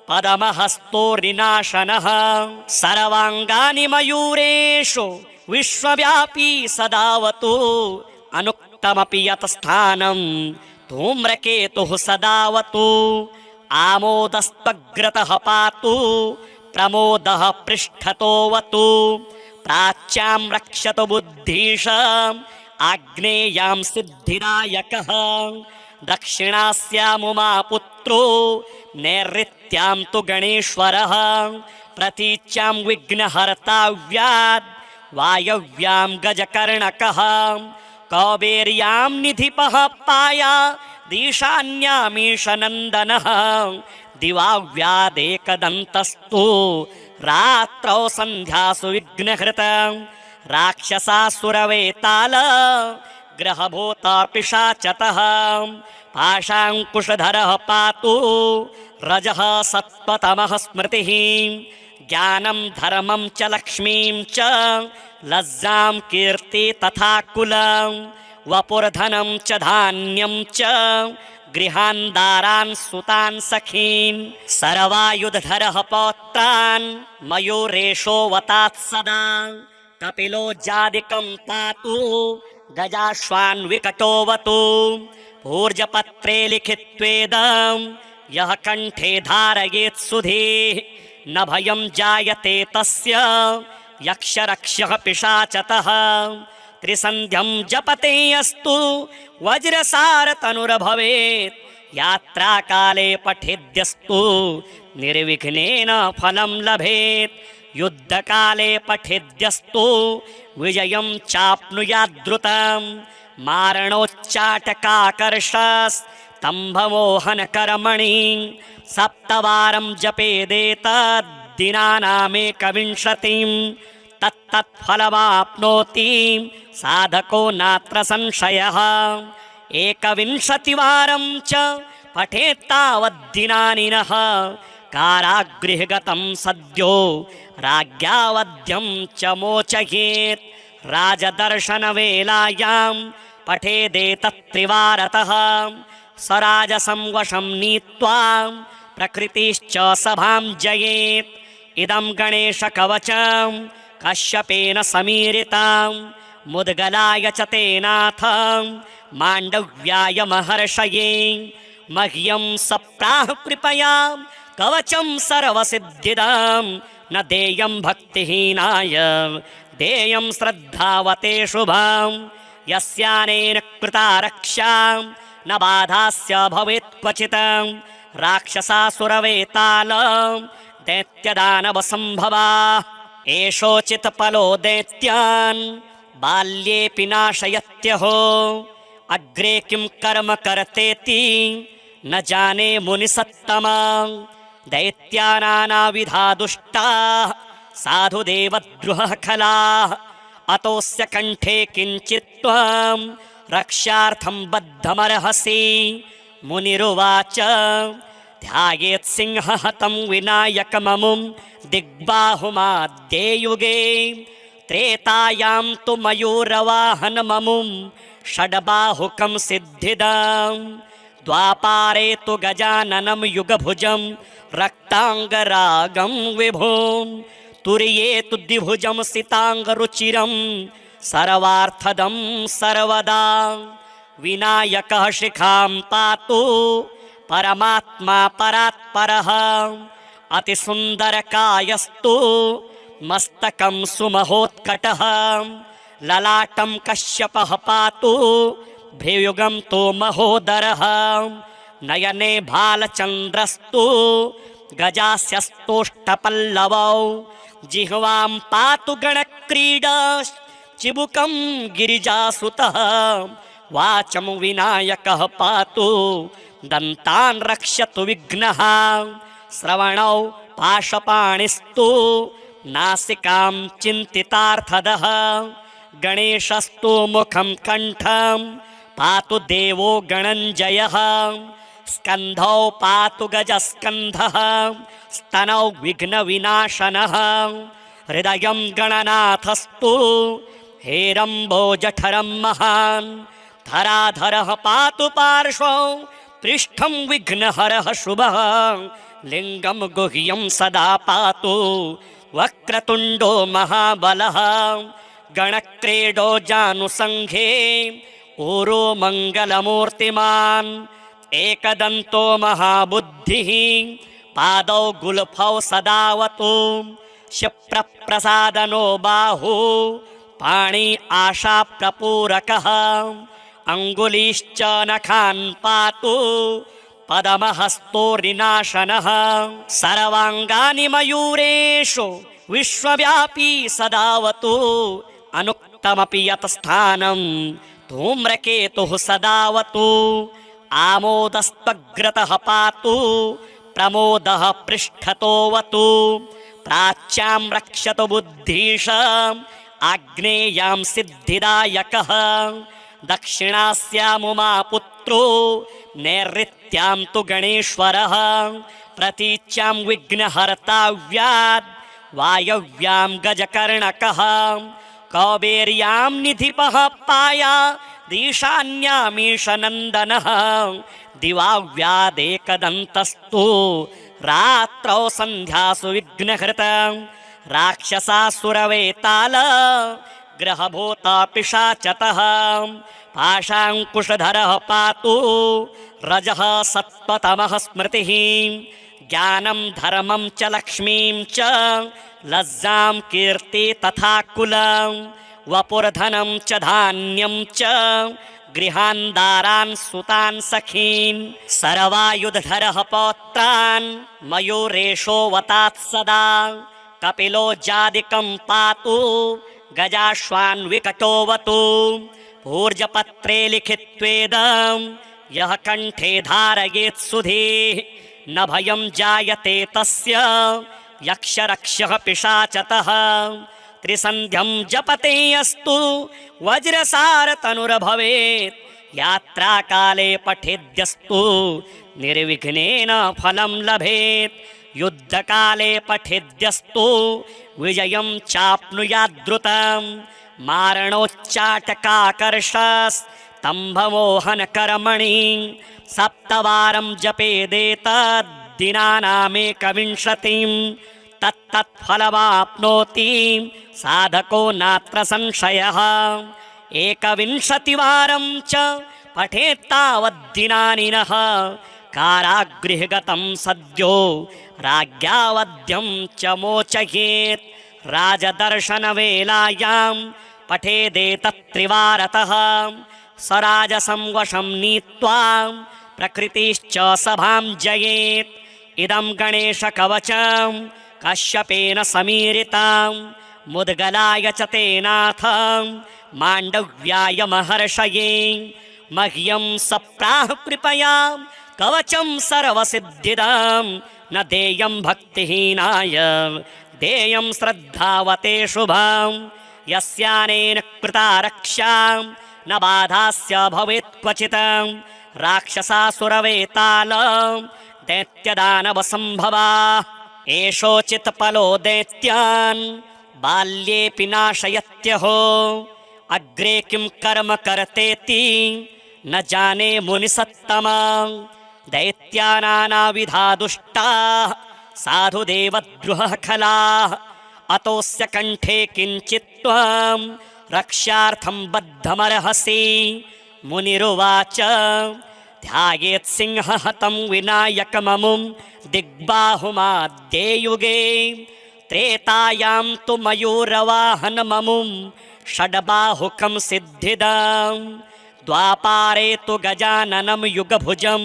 पदमहस्तोरिनाशनः सर्वाङ्गानि मयूरेषु विश्वव्यापी सदावतु अनुक्तमपि यत् स्थानं धूम्रकेतुः सदावतु आमोदस्त्वग्रतः पातु प्रमोदः पृष्ठतोऽवतु प्राच्यां रक्षतु बुद्धीश आग्नेयां सिद्धिदायकः दक्षिणास्यामुमा पुत्रो नैऋत्यां तु गणेश्वरः प्रतीच्यां विघ्नहर्ताव्याद् वायव्यां गजकर्णकः कौबेर्यां निधिपः पाया ईशान्यामीशनन्दनः दिवाव्यादेकदन्तस्तु रात्रौ सन्ध्यासु विघ्नहृतं राक्षसासुरवेताल ग्रहभूतापिशाचतः पाशाङ्कुशधरः पातु रजः सत्त्वतमः स्मृतिः ज्ञानं धर्मं च लक्ष्मीं च लज्जां कीर्ति तथा कुलं वपुर्धनं च धान्यं च गृहान्दारान् सुतान् सखीन् सर्वायुधधरः पौत्रान् मयूरेशो वतात् सदा कपिलो जादिकं पातु गजाश्वान् विकटोऽवतु भूर्जपत्रे लिखित्वेदं यः कण्ठे धारयेत् सुधीः न भयं जायते तस्य यक्षरक्षः पिशाचतः त्रिसन्ध्यं जपते अस्तु वज्रसारतनुर्भवेत् यात्राकाले पठेद्यस्तु निर्विघ्नेन फलं लभेत् युद्धकाले पठेद्यस्तु विजयं चाप्नुयाद्रुतं मारणोच्चाटकाकर्षस्तम्भमोहनकर्मणि सप्तवारं जपेदेतद्दिनानामेकविंशतिं तत्तत्फलमाप्नोति साधको नात्र संशयः एकविंशतिवारं च पठेत्तावद्दिनानि नः कारागृहगतं सद्यो राज्ञावध्यं च मोचयेत् राजदर्शनवेलायां पठेदेतत्त्रिवारतः स्वराजसं वशं नीत्वा प्रकृतिश्च सभां जयेत् इदं गणेशकवचं कश्यपेन समीरितं मुद्गलाय च तेनाथ माण्डव्याय महर्षये मह्यं सप्राह कृपया कवचं सर्वसिद्धिदं न देयं भक्तिहीनाय देयं श्रद्धावते शुभं यस्यानेन कृता रक्षा न बाधास्य भवेत् क्वचित् राक्षसासुरवेताल दैत्यदानवसम्भवा एषोचित्फलो दैत्यान् बाल्येऽपि नाशयत्यहो अग्रे किं कर्म कर्तेति न जाने मुनिसत्तमा दैत्यानानाविधा दुष्टाः साधुदेवद्रुहः खलाः अतोऽस्य कण्ठे किञ्चित् त्वं रक्षार्थं बद्धमर्हसि मुनिरुवाच ध्यायेत् सिंहहतं विनायकममुं दिग्बाहुमाद्ययुगे त्रेतायां तु मयूरवाहनममुं षड्बाहुकं सिद्धिदां द्वापारे तु गजाननं युगभुजं रक्ताङ्गरागं विभुं तुर्ये तु द्विभुजं सिताङ्गरुचिरं सर्वार्थदं सर्वदा विनायकः शिखां पातु परमात्मा परात्परः अतिसुन्दरकायस्तु मस्तकं सुमहोत्कटः ललाटं कश्यपः पातु भ्रुयुगं तु महोदरः नयने भालचन्द्रस्तु गजास्यस्तोष्ठपल्लवौ जिह्वां पातु गणक्रीडा चिबुकं गिरिजासुतः वाचं विनायकः पातु दन्तान् रक्षतु विघ्नः श्रवणौ पाशपाणिस्तु नासिकां चिन्तितार्थदः गणेशस्तु मुखं कण्ठं पातु देवो गणञ्जयः स्कन्धौ पातु गजस्कन्धः स्तनौ विघ्नविनाशनः हृदयं गणनाथस्तु हेरम्बोजठरं महान् धराधरः पातु पार्श्वौ पृष्ठं विघ्नहरः शुभः लिङ्गं गुह्यं सदा पातु वक्रतुण्डो महाबलः गणक्रीडो जानुसङ्घे ऊरो मङ्गलमूर्तिमान् एकदन्तो महाबुद्धिः पादौ गुल्फौ सदावतु क्षिप्रप्रसादनो बाहु पाणि आशाप्रपूरकः अङ्गुलीश्च नखान् पातु पदमहस्तोरिनाशनः सर्वाङ्गानि मयूरेषु विश्वव्यापी सदावतु अनुक्तमपि यत् स्थानं धूम्रकेतुः सदावतु आमोदस्त्वग्रतः पातु प्रमोदः पृष्ठतोऽवतु प्राच्यां रक्षतु बुद्धीश आग्नेयां सिद्धिदायकः दक्षिणास्यामुमा पुत्रो नैऋत्यां तु गणेश्वरः प्रतीच्यां विघ्नहर्ताव्याद् वायव्यां गजकर्णकः कौबेर्यां निधिपः पाया ईशान्यामीशनन्दनः दिवाव्यादेकदन्तस्तु रात्रौ सन्ध्यासु विघ्नहृतं राक्षसासुरवेताल ग्रहभूता पिशाचतः पाशाङ्कुशधरः पातु रजः सत्त्वतमः स्मृतिः ज्ञानं धर्मं च लक्ष्मीं च लज्जां कीर्ति तथा कुलं वपुर्धनं च धान्यं च गृहान्दारान् सुतान् सखीन् सर्वायुधधरः पौत्रान् मयूरेशो वतात् सदा कपिलो जादिकं पातु गजाश्वान् विकटोऽवतु भूर्जपत्रे लिखित्वेदं यः कण्ठे धारयेत् सुधीः न भयं जायते तस्य यक्षरक्षः पिशाचतः त्रिसन्ध्यं जपते अस्तु वज्रसारतनुर्भवेत् यात्राकाले पठेद्यस्तु निर्विघ्नेन फलं लभेत् युद्धकाले पठेद्यस्तु विजयं चाप्नुयाद्रुतं मारणोच्चाटकाकर्षस्तम्भमोहनकर्मणि सप्तवारं जपेदेतद्दिनानामेकविंशतिं तत्तत्फलमाप्नोति साधको नात्र संशयः 21वारं च पठेत्तावद्दिनानि नः कारागृहगतं सद्यो राज्ञावध्यं च मोचयेत् राजदर्शनवेलायां पठेदेतत्त्रिवारतः स्वराजसं वशं नीत्वा प्रकृतिश्च सभां जयेत् इदं गणेशकवचं कश्यपेन समीरितं मुद्गलाय च तेनाथ माण्डव्याय महर्षये मह्यं सप्राह कृपया कवचं सर्वसिद्धिदं न देयं भक्तिहीनाय देयं श्रद्धावते शुभं यस्यानेन कृता रक्षा न बाधास्य भवेत् क्वचित् राक्षसासुरवेताल दैत्यदानवसम्भवाः एषोचित्पलो दैत्यान् बाल्येऽपि नाशयत्यहो अग्रे किं कर्म कर्तेति न जाने मुनिसत्तमा दैत्यानानाविधा दुष्टाः साधुदेवद्रुहः खलाः अतोऽस्य कण्ठे किञ्चित् त्वां रक्ष्यार्थं बद्धमर्हसि मुनिरुवाच ध्यायेत् सिंहहतं विनायकममुं दिग्बाहुमाद्ये युगे त्रेतायां तु मयूरवाहनममुं षड्बाहुकं सिद्धिदां द्वापारे तु गजाननं युगभुजं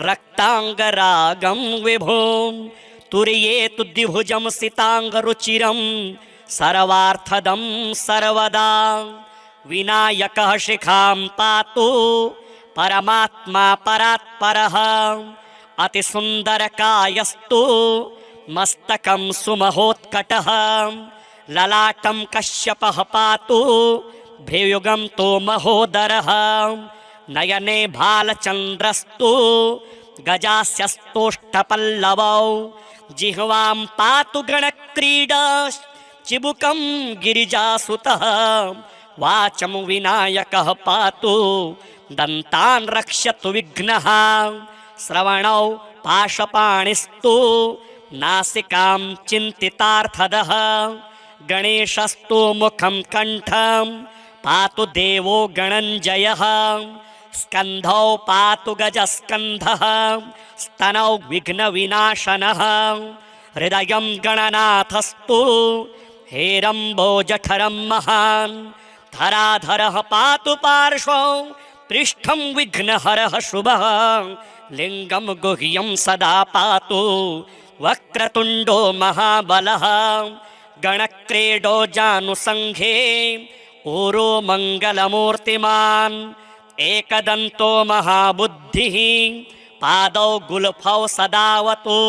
रक्ताङ्गरागं विभुं तुर्ये तु द्विभुजं सिताङ्गरुचिरं सर्वार्थदं सर्वदा विनायकः शिखां पातु परमात्मा परात्परः अतिसुन्दरकायस्तु मस्तकं सुमहोत्कटः ललाटं कश्यपः पातु भ्रुयुगं तु महोदरः नयने भालचन्द्रस्तु गजास्यस्तोष्ठपल्लवौ जिह्वां पातु गणक्रीडा चिबुकं गिरिजासुतः वाचं विनायकः पातु दन्तान् रक्षतु विघ्नः श्रवणौ पाशपाणिस्तु नासिकां चिन्तितार्थदः गणेशस्तु मुखं कण्ठं पातु देवो गणञ्जयः स्कन्धौ पातु गजस्कन्धः स्तनौ विघ्नविनाशनः हृदयं गणनाथस्तु हेरम्बोजठरं महान् धराधरः पातु पार्श्वौ पृष्ठं विघ्नहरः शुभः लिङ्गं गुह्यं सदा पातु वक्रतुण्डो महाबलः गणक्रीडो जानुसङ्घे ऊरो मङ्गलमूर्तिमान् एकदन्तो महाबुद्धिः पादौ गुल्फौ सदावतु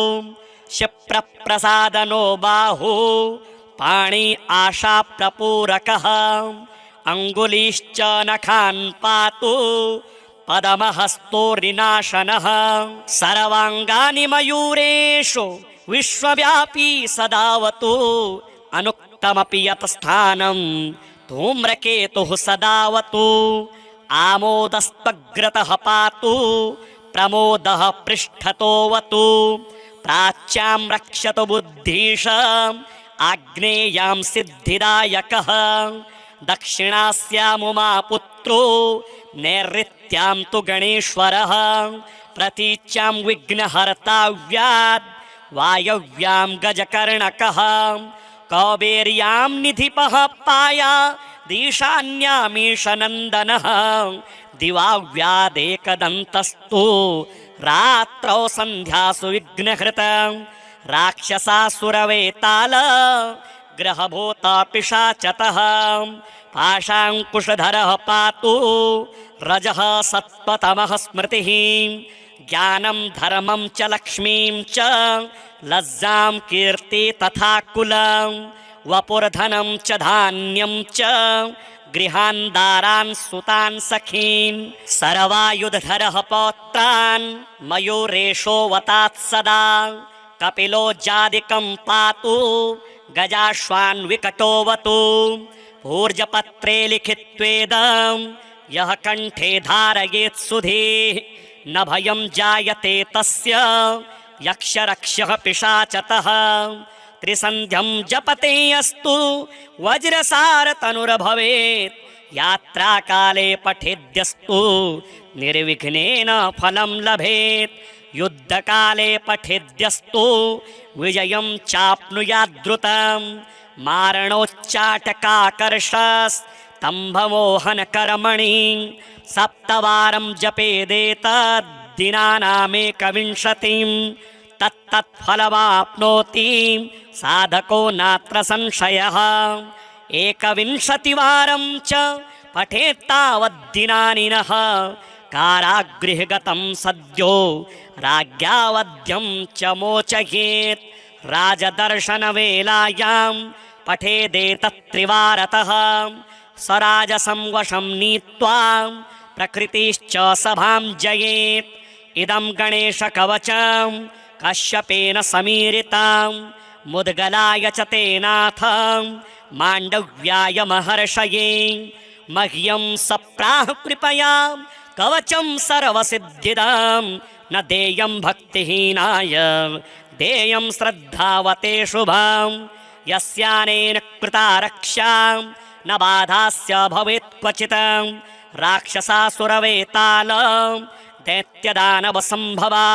क्षिप्रप्रसादनो बाहु पाणि आशाप्रपूरकः अङ्गुलीश्च नखान् पातु पदमहस्तोरिनाशनः सर्वाङ्गानि मयूरेषु विश्वव्यापी सदावतु अनुक्तमपि यतस्थानं धूम्रकेतुः सदावतु आमोदस्त्वग्रतः पातु प्रमोदः पृष्ठतोऽवतु प्राच्यां रक्षतु बुद्धीश आग्नेयां सिद्धिदायकः दक्षिणास्यामुमा पुत्रो नैऋत्यां तु गणेश्वरः प्रतीच्यां विघ्नहर्ताव्यात् वायव्यां गजकर्णकः कौबेर्यां निधिपः पाया ईशान्यामीशनन्दनः दिवाव्यादेकदन्तस्तु रात्रौ सन्ध्यासु विघ्नहृतं राक्षसासुरवेताल ग्रहभूता पिशाचतः पाशाङ्कुशधरः पातु रजः सत्त्वतमः स्मृतिः ज्ञानं धर्मं च लक्ष्मीं च लज्जां कीर्ति तथा कुलं वपुर्धनं च धान्यं च गृहान् दारान् सुतान् सखीन् सर्वायुधधरः पौत्रान् मयूरेशो वतात् सदा कपिलो जादिकं पातु गजाश्वान् विकटोऽवतु भूर्जपत्रे लिखित्वेदं यः कण्ठे धारयेत् सुधीः न भयं जायते तस्य यक्षरक्षः पिशाचतः त्रिसन्ध्यं जपते अस्तु वज्रसारतनुर्भवेत् यात्राकाले पठेद्यस्तु निर्विघ्नेन फलं लभेत् युद्धकाले पठेद्यस्तु विजयं चाप्नुयाद्रुतं मारणोच्चाटकाकर्षस्तम्भमोहनकर्मणि सप्तवारं जपेदेतद्दिनानामेकविंशतिं तत्तत्फलमाप्नोति साधको नात्र संशयः 21वारं च पठेत्तावद्दिनानि नः कारागृहगतं सद्यो राज्ञावध्यं च मोचयेत् राजदर्शनवेलायां पठेदेतत्त्रिवारतः स्वराजसं वशं नीत्वा प्रकृतिश्च सभां जयेत् इदं गणेशकवचं कश्यपेन समीरितं मुद्गलाय च तेनाथ माण्डव्याय महर्षये मह्यं सप्राह कृपया कवचं सर्वसिद्धिदां न देयं भक्तिहीनाय देयं श्रद्धावते शुभां यस्यानेन कृता रक्षा न बाधास्य भवेत् क्वचित् राक्षसासुरवेताल दैत्यदानवसम्भवा